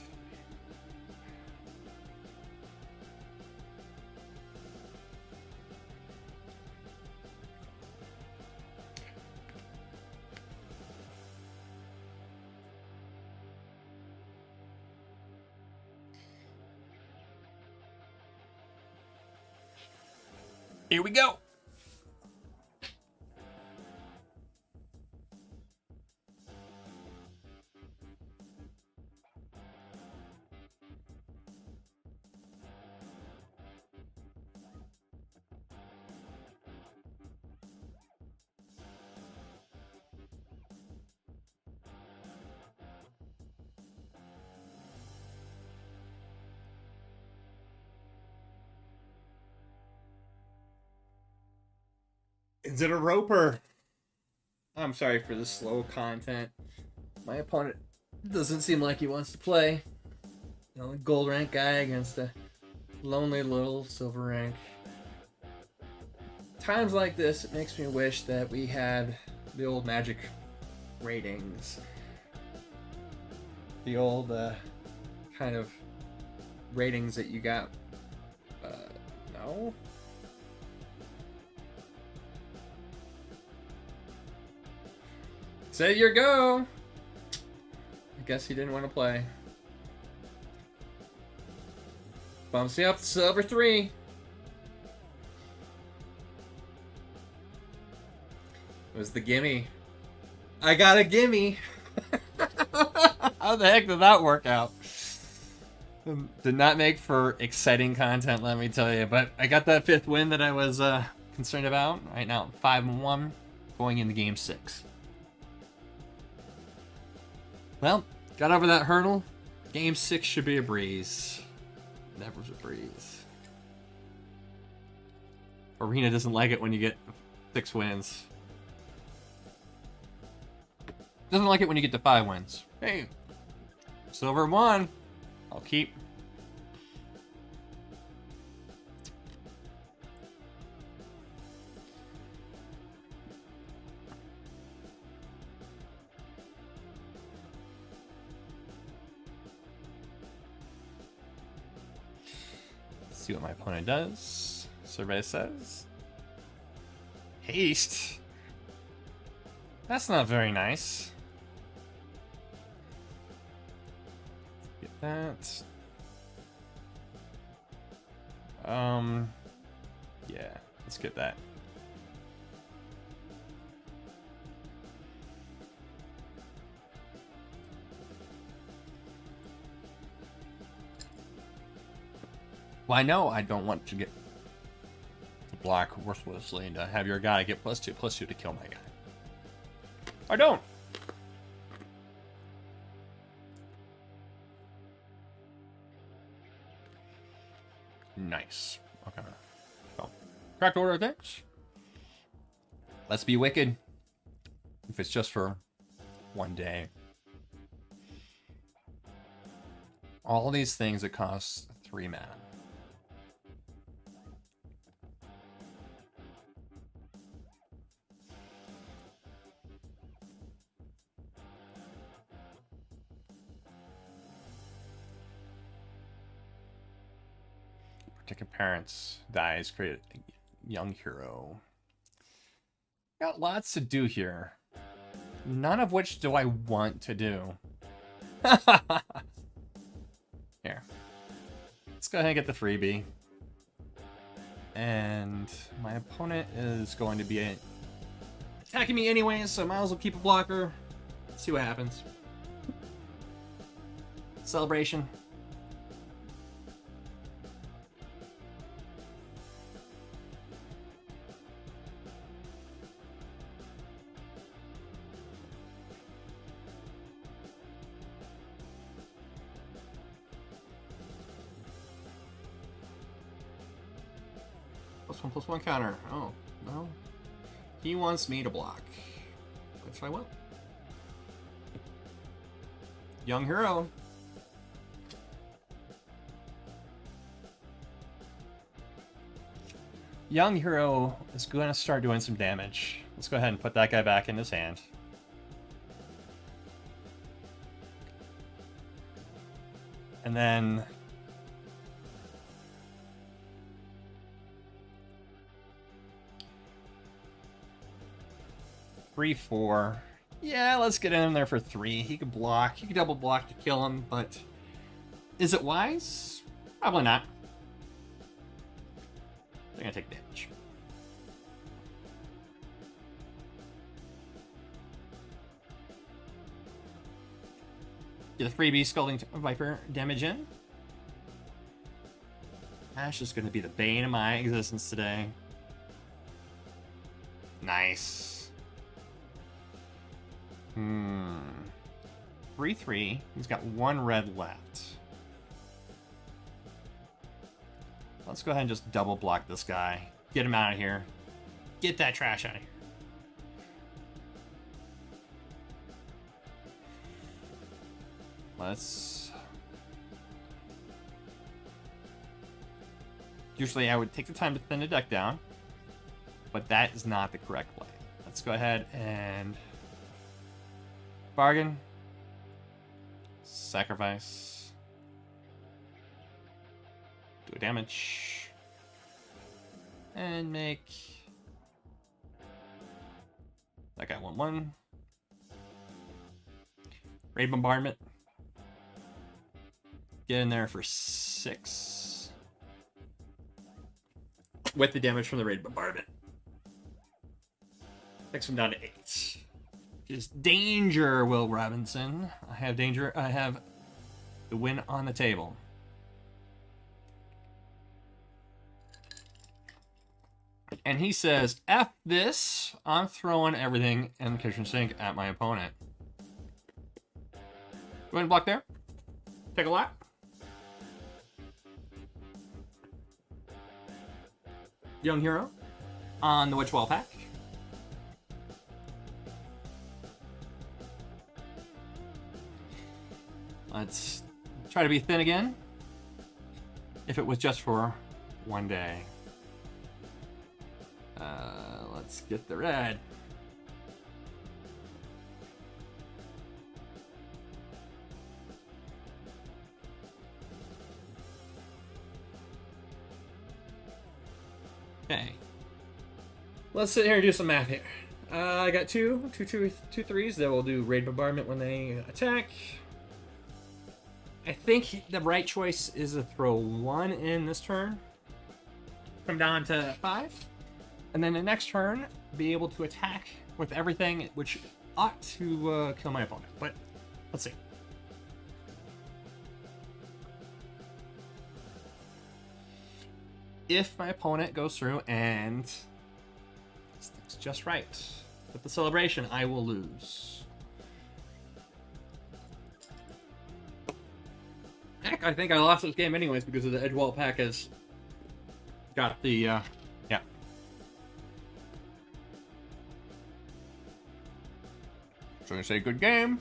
Here we go. Is it a roper? I'm sorry for the slow content. My opponent doesn't seem like he wants to play. You know, a gold rank guy against a lonely little silver rank. Times like this, it makes me wish that we had the old Magic ratings. The old kind of ratings that you got. No? Say your go! I guess he didn't want to play. Bumps me up to silver 3. It was the gimme. I got a gimme! How the heck did that work out? Did not make for exciting content, let me tell you. But I got that 5th win that I was concerned about. Right now, 5-1, going into game 6. Well, got over that hurdle. Game 6 should be a breeze. Never's a breeze. Arena doesn't like it when you get 6 wins. Doesn't like it when you get to 5 wins. Hey, silver 1. I'll keep. See what my opponent does. Survey says. Haste? That's not very nice. Get that. Yeah, let's get that. Well, I know I don't want to get to block worthlessly and to have your guy get +2/+2 to kill my guy. I don't. Nice. Okay. So, correct order of things. Let's be wicked. If it's just for one day. All these things that cost 3 mana. Protected parents dies, create a young hero. Got lots to do here. None of which do I want to do. Here. Let's go ahead and get the freebie. And my opponent is going to be attacking me anyways, so I might as well keep a blocker. See what happens. Celebration. +1/+1 counter. Oh, no. He wants me to block. Which I will. Young hero. Young hero is going to start doing some damage. Let's go ahead and put that guy back in his hand. And then 3/4. Yeah, let's get in there for 3. He could block. He could double block to kill him, but is it wise? Probably not. They're gonna take damage. Get a freebie Scalding Viper damage in. Ash is gonna be the bane of my existence today. Nice. 3/3. He's got 1 red left. Let's go ahead and just double block this guy. Get him out of here. Get that trash out of here. Let's... Usually I would take the time to thin the deck down, but that is not the correct play. Let's go ahead and bargain. Sacrifice. Do a damage. And make that guy 1/1. Raid Bombardment. Get in there for 6. With the damage from the Raid Bombardment. Takes him down to 8. Just danger, Will Robinson. I have danger. I have the win on the table. And he says, F this. I'm throwing everything in the kitchen sink at my opponent. Go ahead and block there. Take a lot. Young hero on the Witch Wall pack. Let's try to be thin again. If it was just for one day. Let's get the red. Okay. Let's sit here and do some math here. I got two threes that will do Raid Bombardment when they attack. I think the right choice is to throw 1 in this turn. Come down to 5. And then the next turn, be able to attack with everything, which ought to kill my opponent. But let's see. If my opponent goes through and it's just right with the celebration, I will lose. Heck, I think I lost this game anyways because of the Edgewall pack has Got the, yeah. So I'm gonna say good game.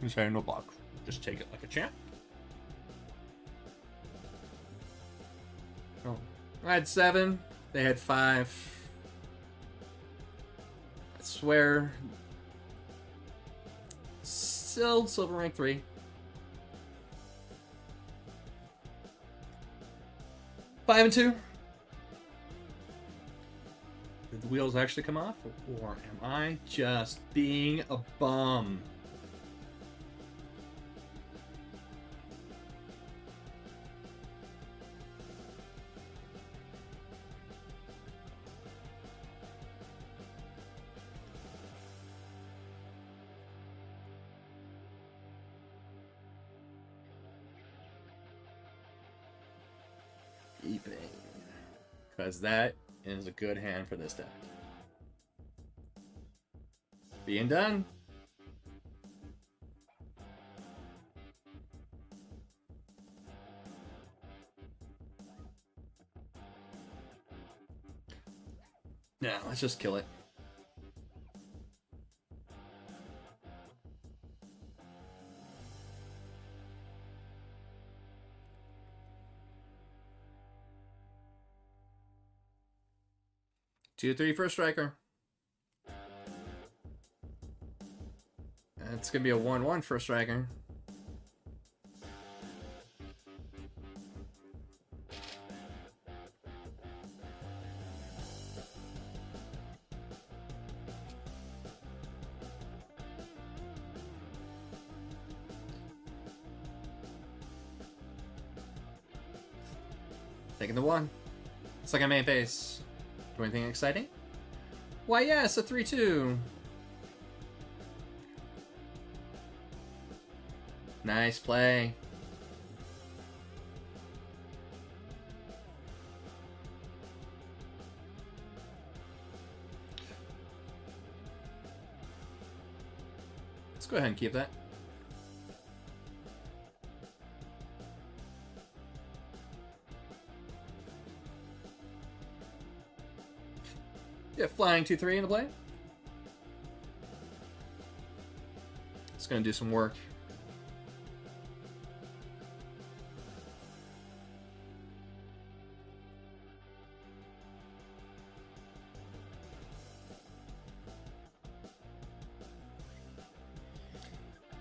And say no block. Just take it like a champ. Oh. I had 7. They had 5. I swear. Still silver rank 3. Five and 2. Did the wheels actually come off? Or am I just being a bum? Keeping. Because that is a good hand for this deck. Being done. Now, let's just kill it. Two, 3 for a striker. It's gonna be a 1/1 for a striker. Taking the 1. It's like a main phase. Do anything exciting? Why, yes, a 3/2. Nice play. Let's go ahead and keep that. Yeah, flying 2/3 into play. It's gonna do some work.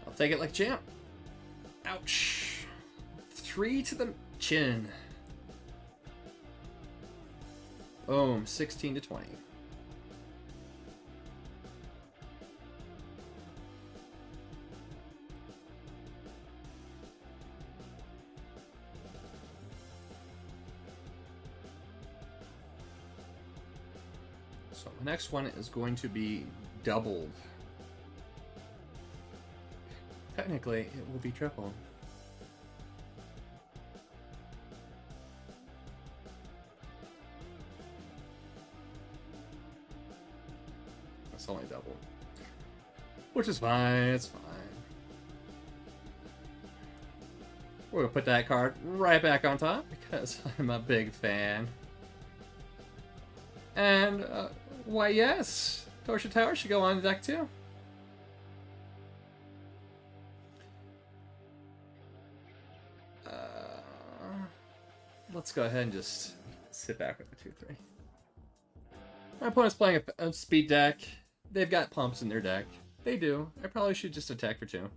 I'll take it like a champ. Ouch. 3 to the chin. Boom, 16 to 20. So the next one is going to be doubled. Technically, it will be tripled. That's only double. Which is fine, it's fine. We're gonna put that card right back on top because I'm a big fan. And, why yes, Torture Tower should go on the deck too. Let's go ahead and just sit back with the 2/3. My opponent's playing a speed deck. They've got pumps in their deck. They do. I probably should just attack for 2.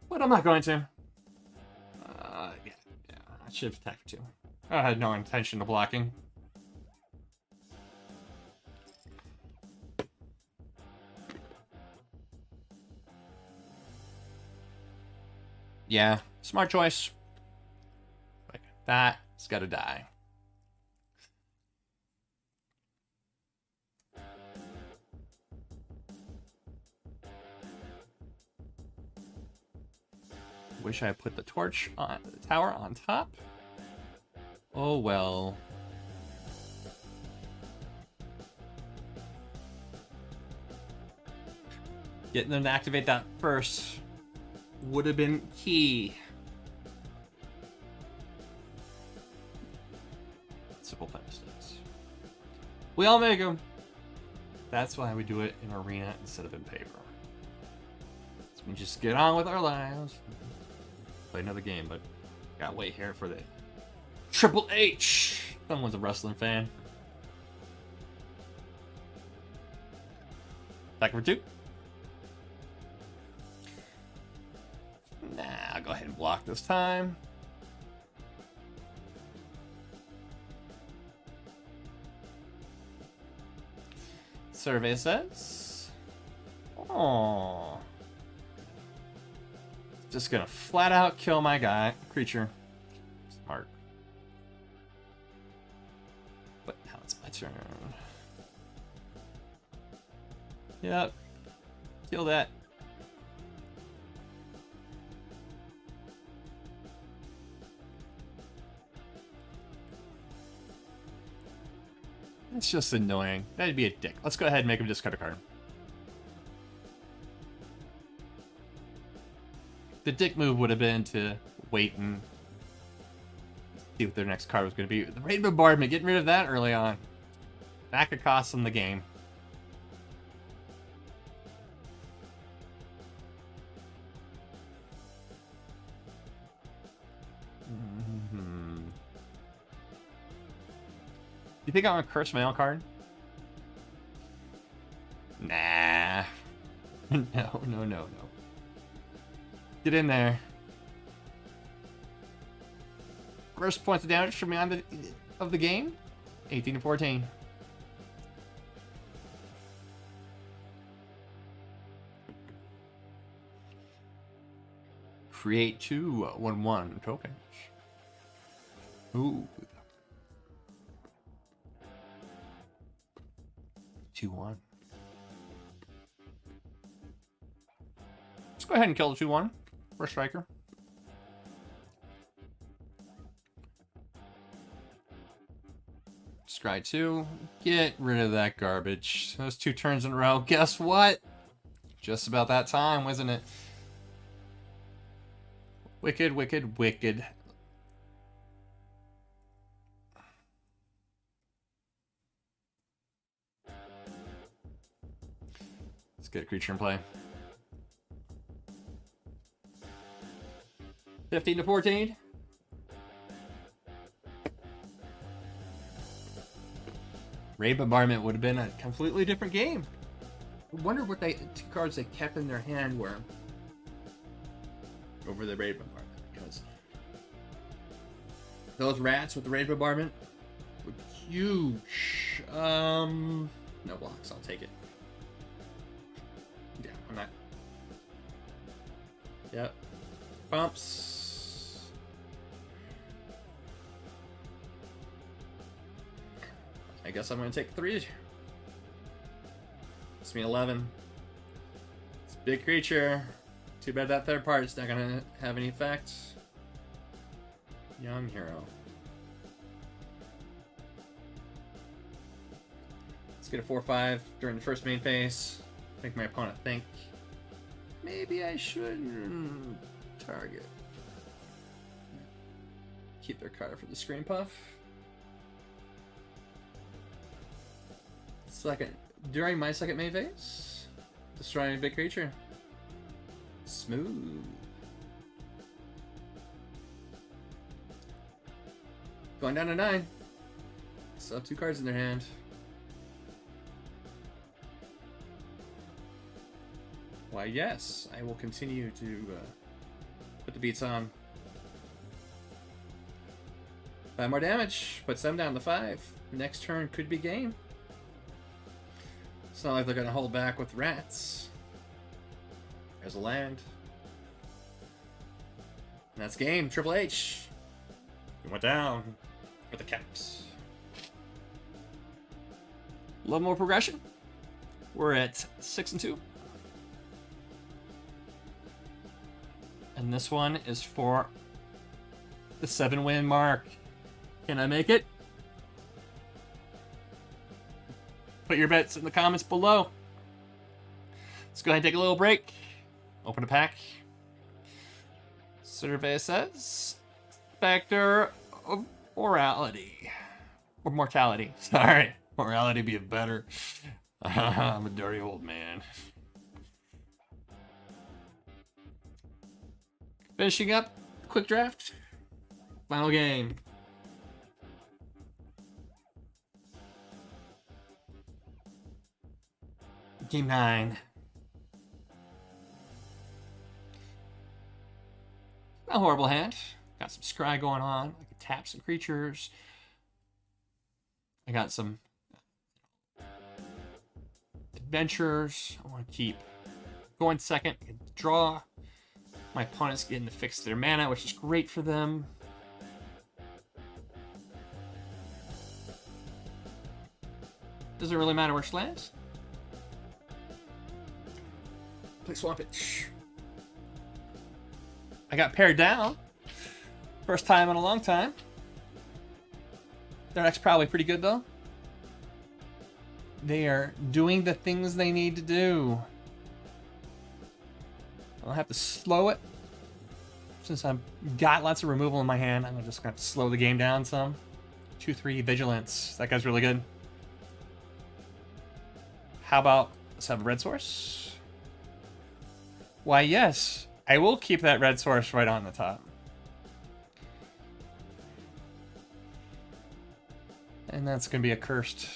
But I'm not going to. Yeah, I should have attacked for 2. I had no intention of blocking. Yeah, smart choice. Like, that's gotta die. Wish I had put the torch on the tower on top. Oh well. Getting them to activate that first would have been key. We all make them. That's why we do it in arena instead of in paper. So we just get on with our lives. Play another game, but gotta wait here for the Triple H. Someone's a wrestling fan. Back for 2. Nah, I'll go ahead and block this time. Survey says, oh, just gonna flat out kill my creature. Smart. But now it's my turn. Yep. Kill that. It's just annoying. That'd be a dick. Let's go ahead and make him discard a card. The dick move would have been to wait and see what their next card was going to be. The Raid Bombardment, getting rid of that early on. That could cost them the game. Do you think I want to curse my own card? Nah. No. Get in there. First points of damage from me on of the game. 18 to 14. Create 2 1/1 tokens. Ooh. 2/1. Let's go ahead and kill the 2/1 for striker. Scry 2. Get rid of that garbage. Those 2 turns in a row. Guess what? Just about that time, wasn't it? Wicked, wicked, wicked. Let's get a creature in play. 15 to 14. Raid Bombardment would have been a completely different game. I wonder what 2 cards they kept in their hand were over the Raid Bombardment, because those rats with the Raid Bombardment were huge. No blocks, I'll take it. Yeah, I'm not. Yep. Bumps. I guess I'm going to take 3. It's me 11. It's a big creature. Too bad that third part's not going to have any effect. Young hero. Let's get a 4/5 during the first main phase. Make my opponent think maybe I shouldn't target. Keep their card for the screen puff. During my second main phase, destroying a big creature. Smooth. Going down to 9. Still have 2 cards in their hand. Why, yes, I will continue to put the beats on. 5 more damage. Puts them down to 5. Next turn could be game. It's not like they're going to hold back with rats. There's a land. And that's game. Triple H. We went down for the caps. A little more progression. We're at 6-2. And this one is for the 7-win mark. Can I make it? Put your bets in the comments below. Let's go ahead and take a little break. Open a pack. Survey says Spectre of Morality. Or Mortality. Sorry. Morality be better. I'm a dirty old man. Finishing up, quick draft. Final game. Game 9. Not a horrible hand. Got some scry going on. I can tap some creatures. I got some adventures. I want to keep going second. I can draw. My opponent's getting to fix their mana, which is great for them. Doesn't really matter where she lands. Please swamp it. I got paired down. First time in a long time. Their deck's probably pretty good, though. They are doing the things they need to do. I'll have to slow it. Since I've got lots of removal in my hand, I'm just going to have to slow the game down some. 2/3 Vigilance. That guy's really good. How about, let's have a red source. Why, yes. I will keep that red source right on the top. And that's going to be a cursed.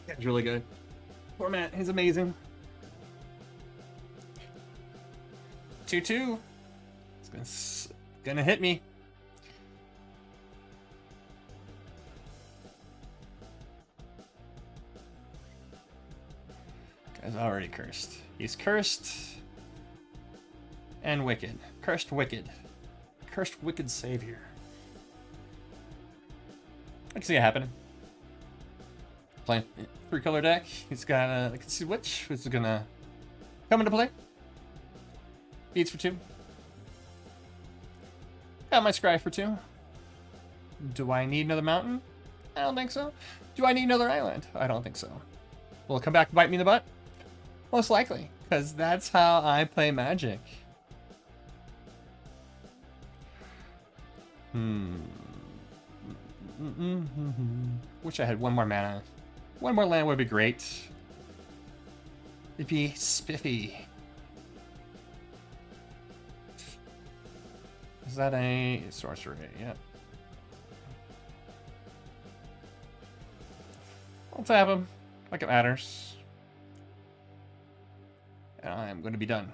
That's really good. Format is amazing. 2/2. It's gonna hit me. Guy's already cursed. He's cursed and wicked. Cursed wicked. Cursed wicked savior. I can see it happening. Playing 3-color deck. He's got a. I can see which is gonna come into play. Beats for 2. Got my scry for 2. Do I need another mountain? I don't think so. Do I need another island? I don't think so. Will it come back and bite me in the butt? Most likely, because that's how I play Magic. Wish I had one more mana. One more land would be great. It'd be spiffy. Is that a sorcery? Yep. I'll tap him like it matters. And I'm going to be done.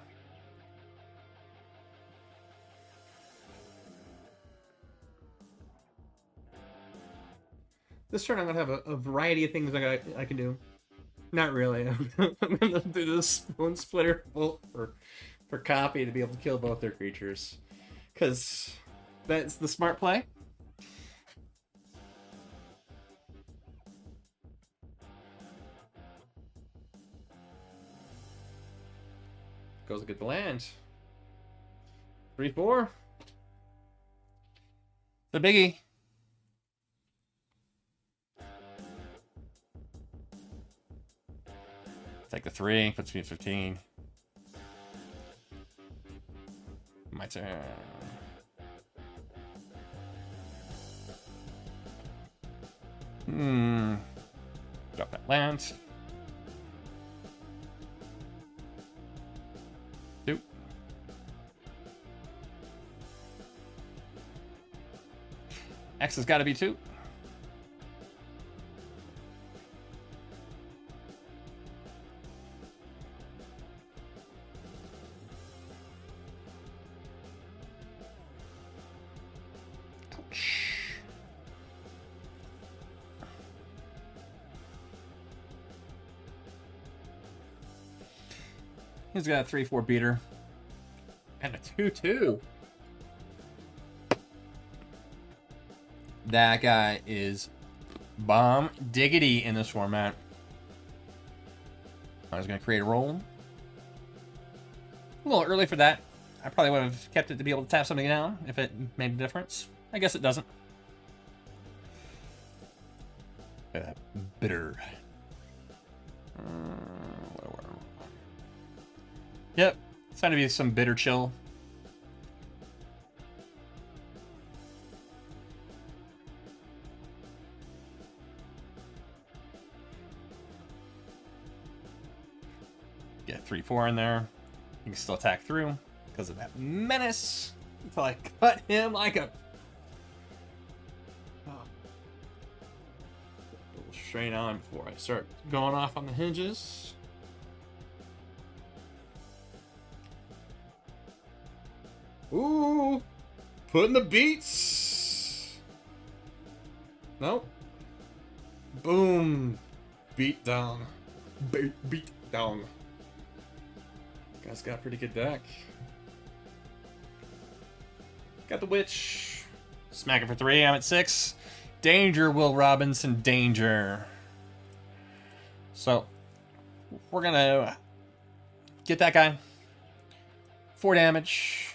This turn I'm going to have a variety of things I can do. Not really. I'm going to do the Spoon Splitter bolt for copy to be able to kill both their creatures. Because that's the smart play. Goes to get the land. 3/4. The biggie. Take the 3, puts me at 15. My turn. Drop that land. 2. X has got to be 2. He's got a 3/4 beater. And a 2/2. That guy is bomb diggity in this format. I was going to create a roll. A little early for that. I probably would have kept it to be able to tap something down if it made a difference. I guess it doesn't. Bitter. Yep, it's going to be some bitter chill. 3/4 in there. You can still attack through because of that menace. Until I cut him like a little straight on before I start going off on the hinges. Ooh, putting the beats. Nope. Boom. Beat down. Beat down. Guy's got a pretty good deck. Got the witch. Smack it for 3. I'm at 6. Danger, Will Robinson. Danger. So, we're gonna get that guy. 4 damage.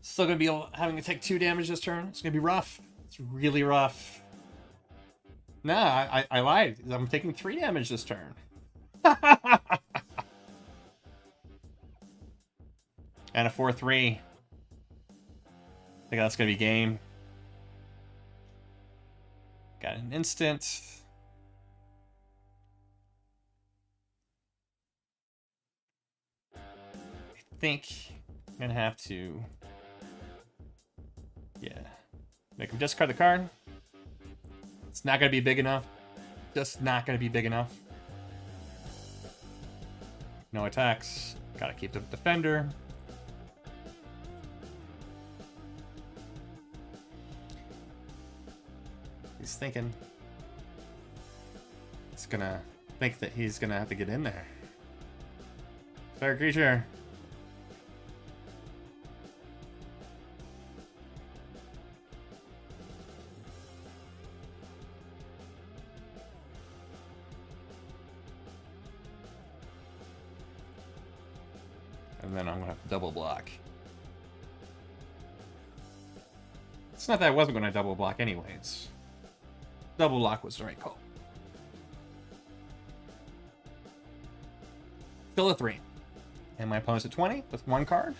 Still gonna be having to take 2 damage this turn. It's gonna be rough. It's really rough. Nah, I lied. I'm taking 3 damage this turn. And a 4/3. I think that's gonna be game. Got an instant. I think I'm gonna have to, make him discard the card. It's not gonna be big enough. Just not gonna be big enough. No attacks. Gotta keep the defender. He's thinking. He's gonna think that he's gonna have to get in there. Fair creature. And then I'm gonna have to double block. It's not that I wasn't gonna double block anyways. Double block was the right call. Still a 3. And my opponent's at 20 with 1 card.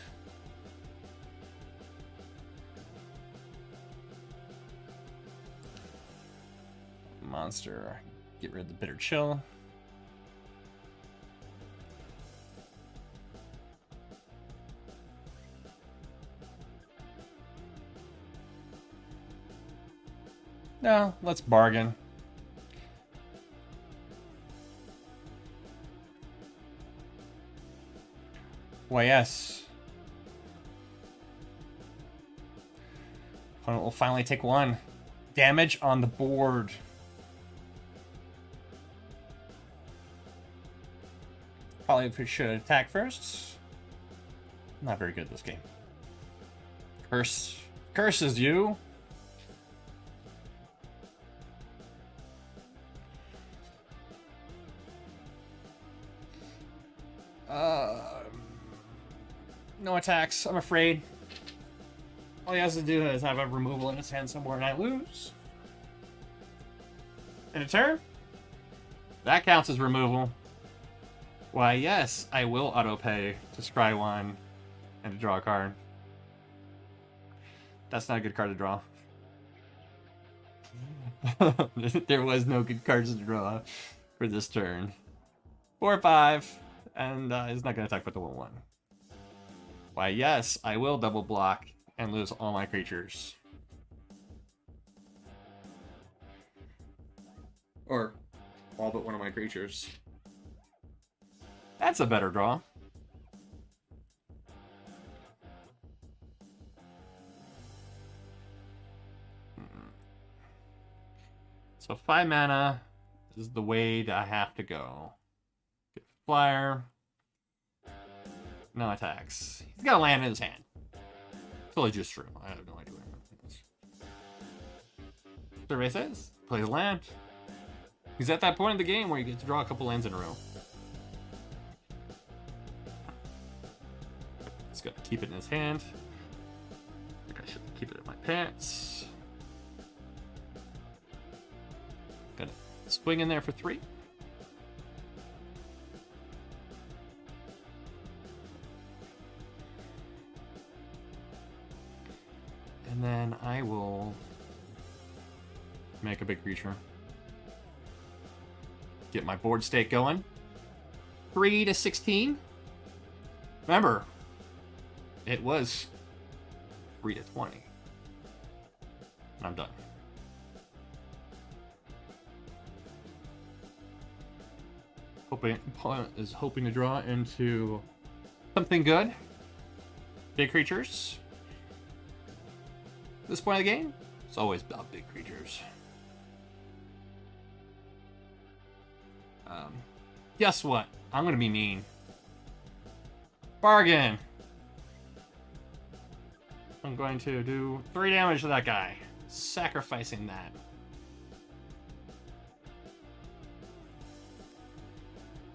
Monster. Get rid of the Bitter Chill. No, let's bargain. Why, yes. Opponent will finally take 1 damage on the board. Probably should attack first. Not very good this game. Curses you. No attacks, I'm afraid. All he has to do is have a removal in his hand somewhere and I lose. In a turn? That counts as removal. Why, yes, I will auto-pay to scry 1 and to draw a card. That's not a good card to draw. There was no good cards to draw for this turn. 4/5, and he's not going to attack with the 1/1. Why, yes, I will double block and lose all my creatures. Or all but one of my creatures. That's a better draw. So 5 mana is the way that I have to go. Get flyer. No attacks. He's got a land in his hand. Totally just true. I have no idea what it is. Survey says, plays a land. He's at that point in the game where you get to draw a couple lands in a row. Just gotta keep it in his hand. I think I should keep it in my pants. Got a swing in there for 3. And then I will make a big creature. Get my board state going. 3 to 16. Remember, it was 3 to 20. And I'm done. Opponent is hoping to draw into something good. Big creatures. At this point of the game, it's always about big creatures. Guess what? I'm gonna be mean. Bargain. I'm going to do 3 damage to that guy. Sacrificing that.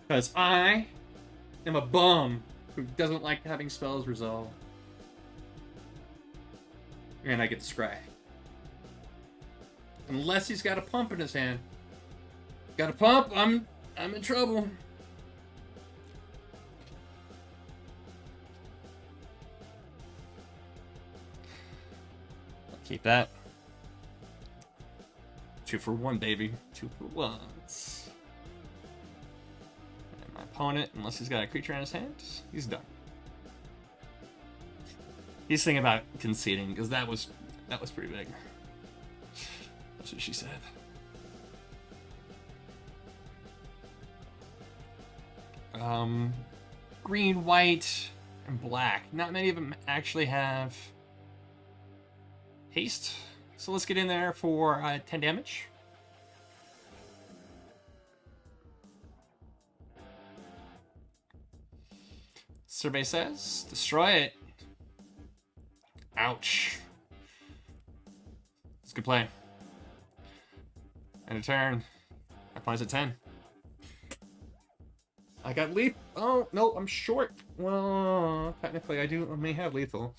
Because I am a bum who doesn't like having spells resolve. And I get to scry. Unless he's got a pump in his hand. Got a pump, I'm in trouble. I'll keep that. 2 for 1, baby. 2 for 1s. And my opponent, unless he's got a creature in his hand, he's done. He's thinking about conceding, because that was pretty big. That's what she said. Green, white, and black. Not many of them actually have haste. So let's get in there for 10 damage. Survey says, destroy it. Ouch. It's a good play. And a turn. My opponent's at 10. I got lethal. Oh, no, I'm short. Well, technically I may have lethal.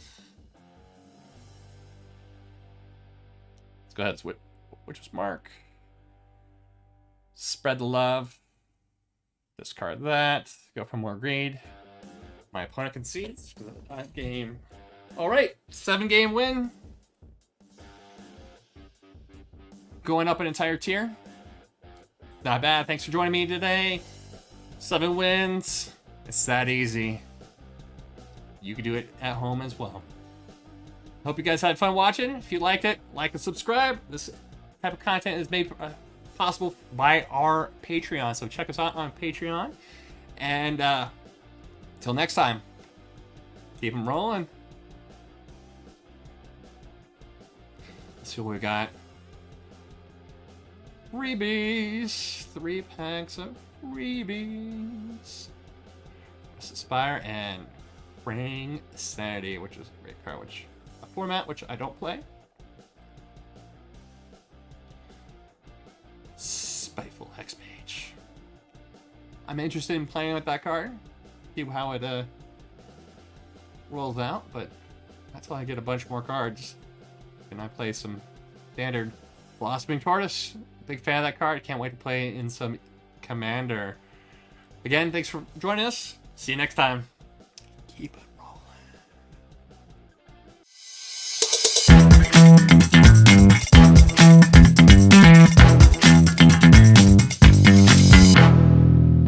Let's go ahead, Witch's Mark. Spread the love. Discard that. Go for more greed. My opponent concedes because of that game. Alright, 7-game win. Going up an entire tier. Not bad. Thanks for joining me today. 7 wins. It's that easy. You can do it at home as well. Hope you guys had fun watching. If you liked it, like and subscribe. This type of content is made possible by our Patreon. So check us out on Patreon. And till next time, keep them rolling. Let's see what we got. Freebies. 3 packs of freebies. Aspire and Praying Sanity, which is a great card, which a format which I don't play. Spiteful Hexmage. I'm interested in playing with that card. See how it rolls out, but that's why I get a bunch more cards. And I play some standard Blossoming Tortoise. Big fan of that card. Can't wait to play in some Commander. Again, thanks for joining us. See you next time. Keep